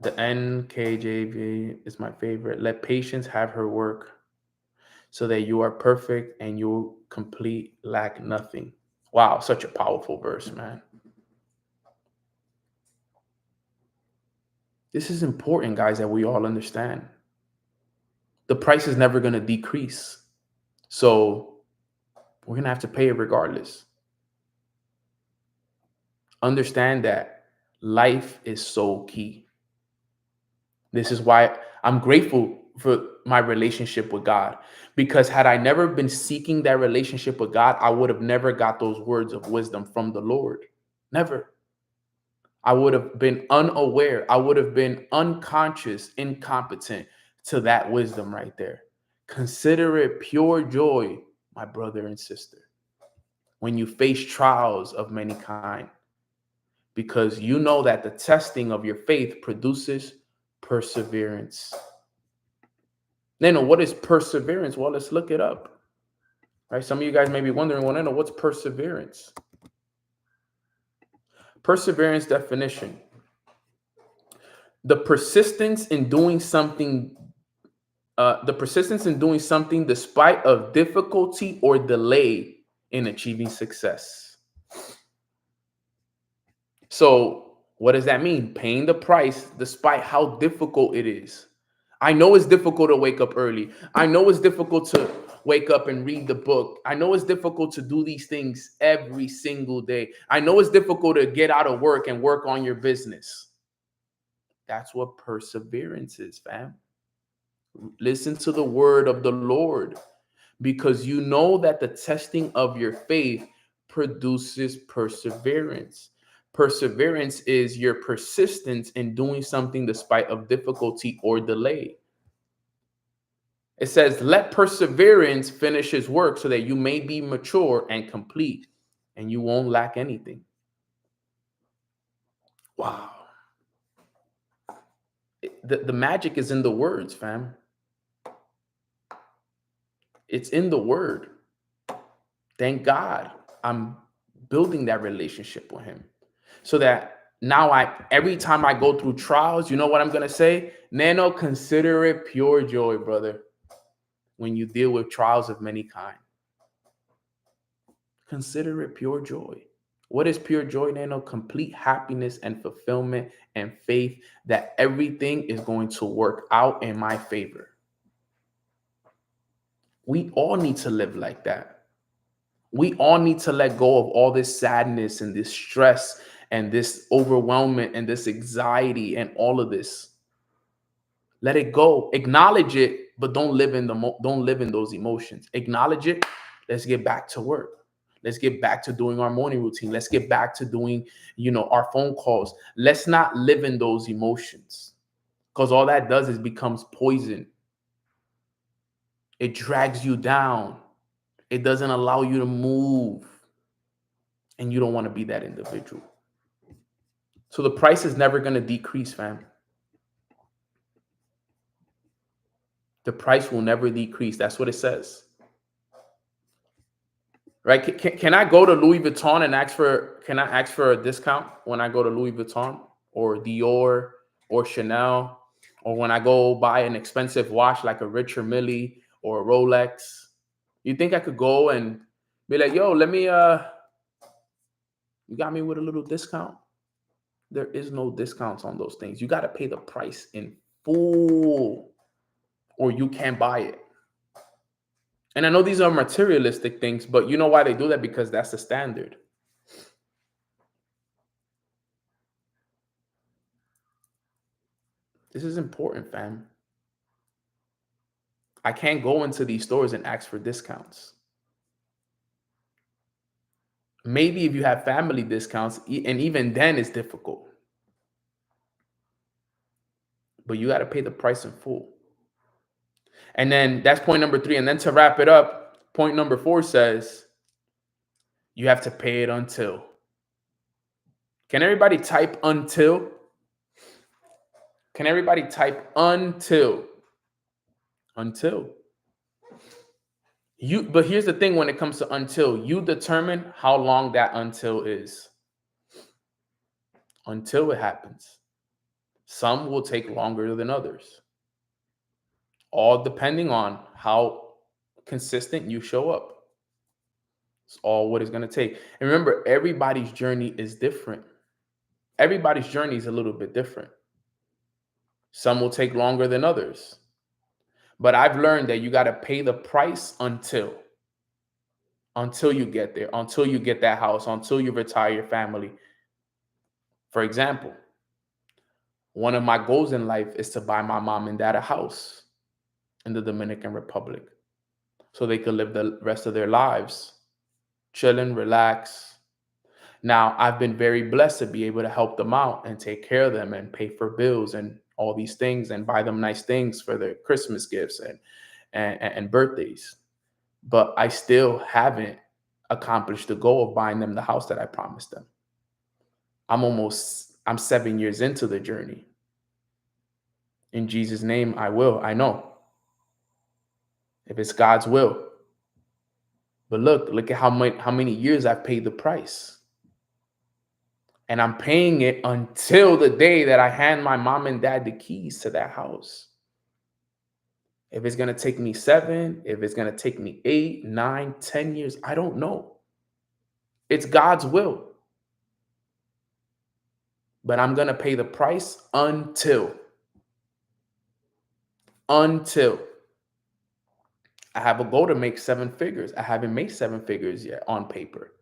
The NKJV is my favorite. Let patience have her work so that you are perfect and you complete, lack nothing. Wow, such a powerful verse, man. This is important, guys, that we all understand. The price is never going to decrease. So we're going to have to pay it regardless. Understand that life is so key. This is why I'm grateful for my relationship with God, because had I never been seeking that relationship with God, I would have never got those words of wisdom from the Lord. Never. I would have been unaware. I would have been unconscious, incompetent to that wisdom right there. Consider it pure joy, my brother and sister, when you face trials of many kind, because you know that the testing of your faith produces perseverance. Then what is perseverance? Well, let's look it up. Right? Some of you guys may be wondering, well, Nano, what's perseverance? Perseverance definition: the persistence in doing something. The persistence in doing something despite of difficulty or delay in achieving success. So what does that mean? Paying the price despite how difficult it is. I know it's difficult to wake up early. I know it's difficult to wake up and read the book. I know it's difficult to do these things every single day. I know it's difficult to get out of work and work on your business. That's what perseverance is, fam. Listen to the word of the Lord, because you know that the testing of your faith produces perseverance. Perseverance is your persistence in doing something despite of difficulty or delay. It says, let perseverance finish his work so that you may be mature and complete and you won't lack anything. Wow. The magic is in the words, fam. It's in the word. Thank God I'm building that relationship with him, so that now every time I go through trials, you know what I'm going to say? Nano, consider it pure joy, brother, when you deal with trials of many kind. Consider it pure joy. What is pure joy, Nano? Complete happiness and fulfillment and faith that everything is going to work out in my favor. We all need to live like that. We all need to let go of all this sadness and this stress and this overwhelmment and this anxiety and all of this. Let it go. Acknowledge it, but don't live in those emotions. Acknowledge it. Let's get back to work. Let's get back to doing our morning routine. Let's get back to doing, our phone calls. Let's not live in those emotions, because all that does is becomes poison. It drags you down. It doesn't allow you to move. And you don't want to be that individual. So the price is never going to decrease, fam. The price will never decrease. That's what it says. Right? Can I go to Louis Vuitton and ask for a discount when I go to Louis Vuitton or Dior or Chanel, or when I go buy an expensive watch like a Richard Mille or a Rolex? You think I could go and be like, yo, let me, you got me with a little discount? There is no discounts on those things. You got to pay the price in full or you can't buy it. And I know these are materialistic things, but you know why they do that? Because that's the standard. This is important, fam. I can't go into these stores and ask for discounts. Maybe if you have family discounts, and even then it's difficult. But you got to pay the price in full. And then that's point number 3. And then to wrap it up, point number 4 says you have to pay it until. Can everybody type until? Can everybody type until? Until. But here's the thing when it comes to until, you determine how long that until is. Until it happens. Some will take longer than others. All depending on how consistent you show up. It's all what it's going to take. And remember, everybody's journey is different. Everybody's journey is a little bit different. Some will take longer than others. But I've learned that you got to pay the price until you get there, until you get that house, until you retire your family. For example, one of my goals in life is to buy my mom and dad a house in the Dominican Republic so they could live the rest of their lives, chilling, relax. Now, I've been very blessed to be able to help them out and take care of them and pay for bills and all these things and buy them nice things for their Christmas gifts and birthdays. But I still haven't accomplished the goal of buying them the house that I promised them. I'm 7 years into the journey. In Jesus' name, I will. I know. If it's God's will. But look at how many years I've paid the price. And I'm paying it until the day that I hand my mom and dad the keys to that house. If it's going to take me 7, if it's going to take me 8, 9, 10 years, I don't know. It's God's will. But I'm going to pay the price until. I have a goal to make 7 figures. I haven't made 7 figures yet on paper.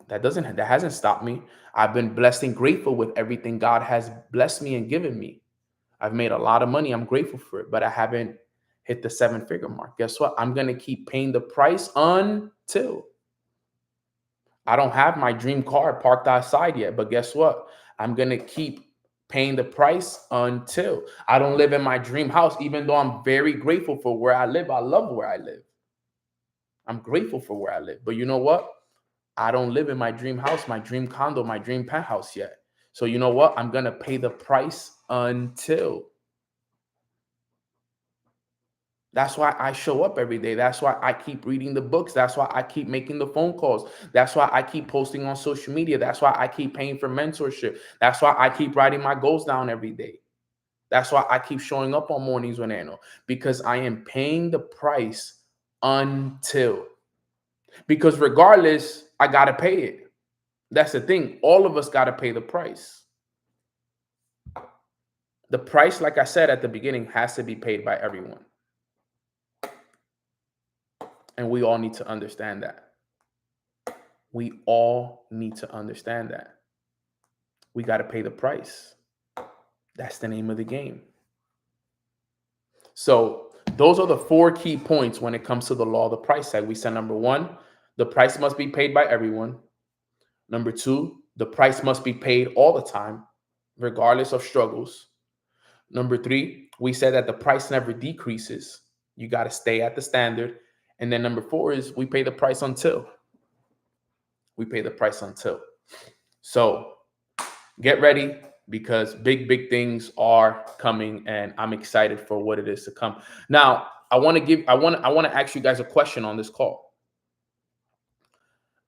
That hasn't stopped me. I've been blessed and grateful with everything God has blessed me and given me. I've made a lot of money. I'm grateful for it, but I haven't hit the 7-figure mark. Guess what? I'm going to keep paying the price until. I don't have my dream car parked outside yet, but guess what? I'm going to keep paying the price until. I don't live in my dream house, even though I'm very grateful for where I live. I love where I live. I'm grateful for where I live. But you know what? I don't live in my dream house, my dream condo, my dream penthouse yet. So you know what? I'm going to pay the price until. That's why I show up every day. That's why I keep reading the books. That's why I keep making the phone calls. That's why I keep posting on social media. That's why I keep paying for mentorship. That's why I keep writing my goals down every day. That's why I keep showing up on Mornings with Nano, because I am paying the price until. Because regardless, I got to pay it. That's the thing. All of us got to pay the price. The price, like I said at the beginning, has to be paid by everyone. And we all need to understand that. We all need to understand that. We got to pay the price. That's the name of the game. So those are the 4 key points when it comes to the law of the price tag. We said number 1, the price must be paid by everyone. Number 2, the price must be paid all the time, regardless of struggles. Number 3, we said that the price never decreases. You got to stay at the standard. And then number 4 is we pay the price until. We pay the price until. So get ready, because big things are coming, and I'm excited for what it is to come. Now, I want to ask you guys a question on this call.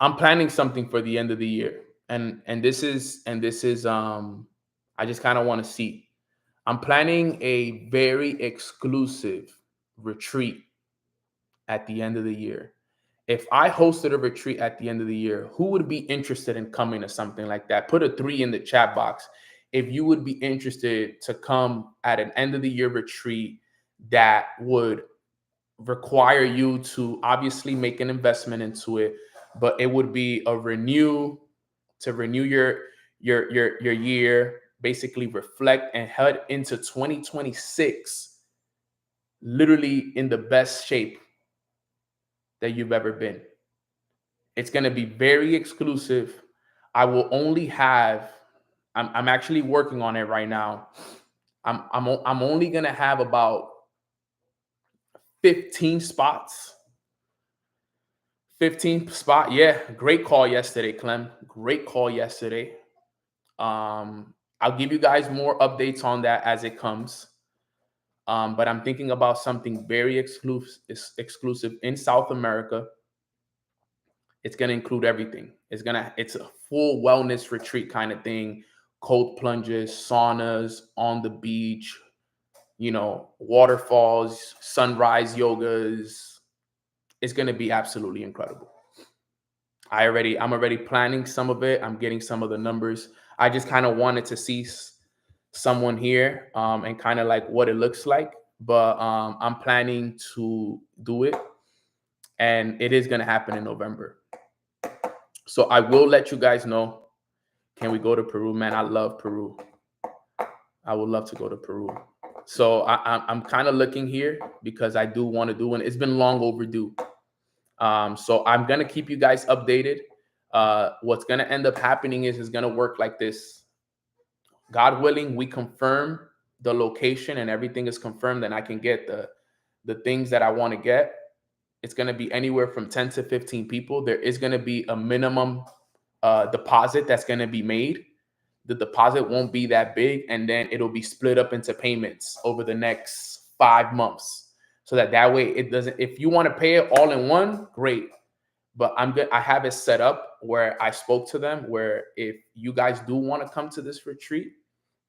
I'm planning something for the end of the year. And this is I just kind of want to see. I'm planning a very exclusive retreat at the end of the year. If I hosted a retreat at the end of the year, who would be interested in coming to something like that? Put a 3 in the chat box if you would be interested to come at an end of the year retreat that would require you to obviously make an investment into it, but it would be to renew your year, basically reflect and head into 2026 literally in the best shape that you've ever been. It's going to be very exclusive. I will only have, I'm actually working on it right now. I'm only going to have about 15 spots. 15 spot. Yeah. Great call yesterday, Clem. Great call yesterday. I'll give you guys more updates on that as it comes. But I'm thinking about something very exclusive in South America. It's gonna include everything. It's a full wellness retreat kind of thing. Cold plunges, saunas on the beach, waterfalls, sunrise yogas. It's gonna be absolutely incredible. I'm already planning some of it. I'm getting some of the numbers. I just kind of wanted to see someone here, and kind of like what it looks like. But I'm planning to do it, and it is gonna happen in November. So I will let you guys know. Can we go to Peru, man? I love Peru. I would love to go to Peru. So I'm kind of looking here because I do want to do it. It's been long overdue. So I'm gonna keep you guys updated. What's gonna end up happening is gonna work like this. God willing, we confirm the location and everything is confirmed, and I can get the things that I want to get. It's gonna be anywhere from 10 to 15 people. There is gonna be a minimum deposit that's gonna be made. The deposit won't be that big, and then it'll be split up into payments over the next 5 months, so that way it doesn't. If you want to pay it all in one, great. But I'm good. I have it set up where I spoke to them, where if you guys do want to come to this retreat,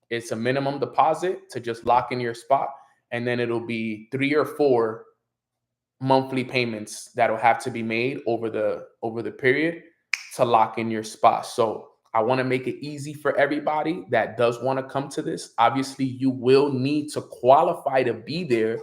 it's a minimum deposit to just lock in your spot, and then it'll be 3 or 4 monthly payments that'll have to be made over the period to lock in your spot. So I want to make it easy for everybody that does want to come to this. Obviously, you will need to qualify to be there.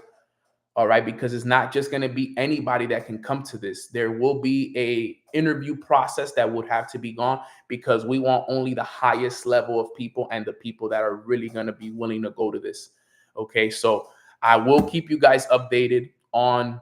All right, because it's not just going to be anybody that can come to this. There will be a interview process that would have to be gone, because we want only the highest level of people and the people that are really going to be willing to go to this. Okay, so I will keep you guys updated on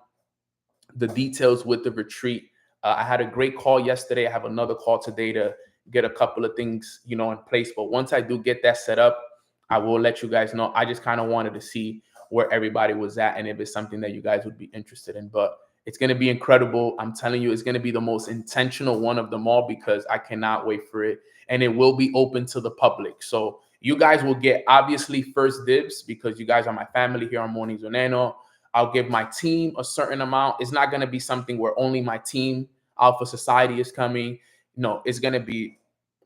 the details with the retreat. I had a great call yesterday. I have another call today to get a couple of things, in place. But once I do get that set up, I will let you guys know. I just kind of wanted to see where everybody was at and if it's something that you guys would be interested in. But it's going to be incredible. I'm telling you, it's going to be the most intentional one of them all, because I cannot wait for it. And it will be open to the public. So you guys will get, obviously, first dibs, because you guys are my family here on Mornings with Nano. I'll give my team a certain amount. It's not going to be something where only my team, Alpha Society, is coming. No, it's going to be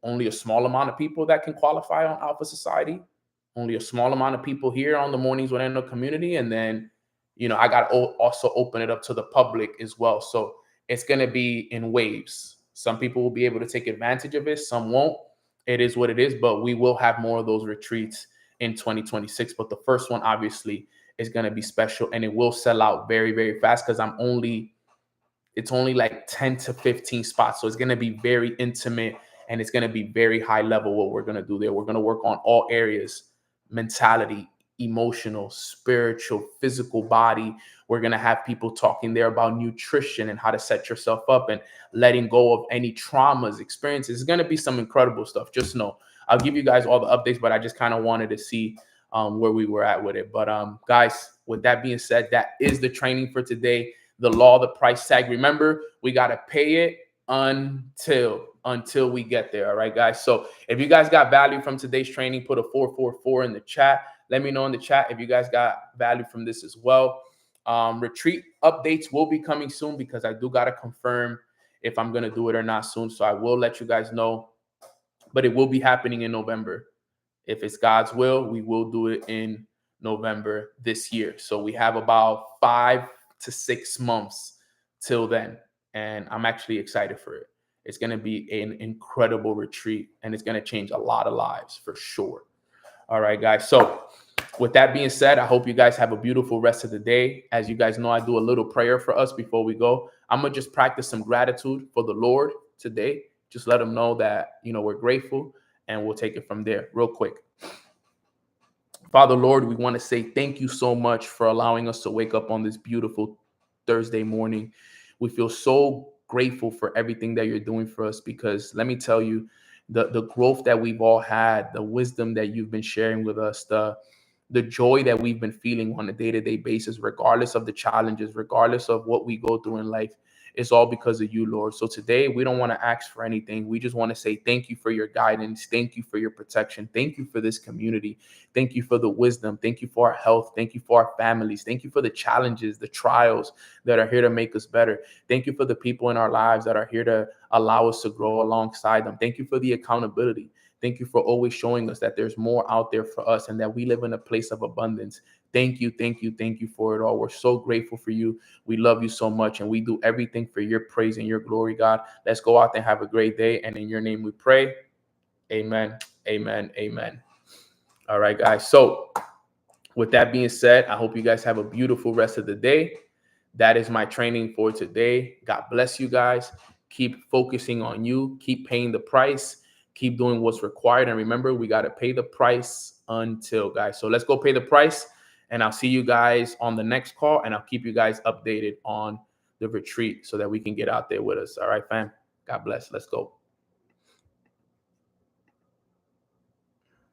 only a small amount of people that can qualify on Alpha Society. Only a small amount of people here on the Mornings with Nano community. And then, I got to also open it up to the public as well. So it's going to be in waves. Some people will be able to take advantage of it. Some won't. It is what it is. But we will have more of those retreats in 2026. But the first one, obviously, is going to be special, and it will sell out very, very fast, because it's only like 10 to 15 spots. So it's going to be very intimate, and it's going to be very high level what we're going to do there. We're going to work on all areas: mentality, emotional, spiritual, physical, body. We're going to have people talking there about nutrition and how to set yourself up and letting go of any traumas, experiences. It's going to be some incredible stuff. Just know, I'll give you guys all the updates, but I just kind of wanted to see where we were at with it. But guys, with that being said, that is the training for today. The law, the price tag. Remember, we got to pay it until we get there. All right, guys. So if you guys got value from today's training, put a 444 in the chat. Let me know in the chat if you guys got value from this as well. Retreat updates will be coming soon, because I do got to confirm if I'm going to do it or not soon. So I will let you guys know, but it will be happening in November. If it's God's will, we will do it in November this year. So we have about 5 to 6 months till then. And I'm actually excited for it. It's going to be an incredible retreat, and it's going to change a lot of lives for sure. All right, guys. So with that being said, I hope you guys have a beautiful rest of the day. As you guys know, I do a little prayer for us before we go. I'm going to just practice some gratitude for the Lord today. Just let him know that, we're grateful, and we'll take it from there real quick. Father, Lord, we want to say thank you so much for allowing us to wake up on this beautiful Thursday morning. We feel so grateful for everything that you're doing for us, because let me tell you, the growth that we've all had, the wisdom that you've been sharing with us, the joy that we've been feeling on a day-to-day basis, regardless of the challenges, regardless of what we go through in life, It's all because of you, Lord. So today we don't want to ask for anything. We just want to say thank you for your guidance. Thank you for your protection. Thank you for this community. Thank you for the wisdom. Thank you for our health. Thank you for our families. Thank you for the challenges, the trials that are here to make us better. Thank you for the people in our lives that are here to allow us to grow alongside them. Thank you for the accountability. Thank you for always showing us that there's more out there for us and that we live in a place of abundance. Thank you, thank you, thank you for it all. We're so grateful for you. We love you so much, and we do everything for your praise and your glory, God. Let's go out and have a great day. And in your name we pray. Amen, amen, amen. All right, guys. So with that being said, I hope you guys have a beautiful rest of the day. That is my training for today. God bless you guys. Keep focusing on you. Keep paying the price. Keep doing what's required. And remember, we got to pay the price until, guys. So let's go pay the price. And I'll see you guys on the next call. And I'll keep you guys updated on the retreat so that we can get out there with us. All right, fam. God bless. Let's go.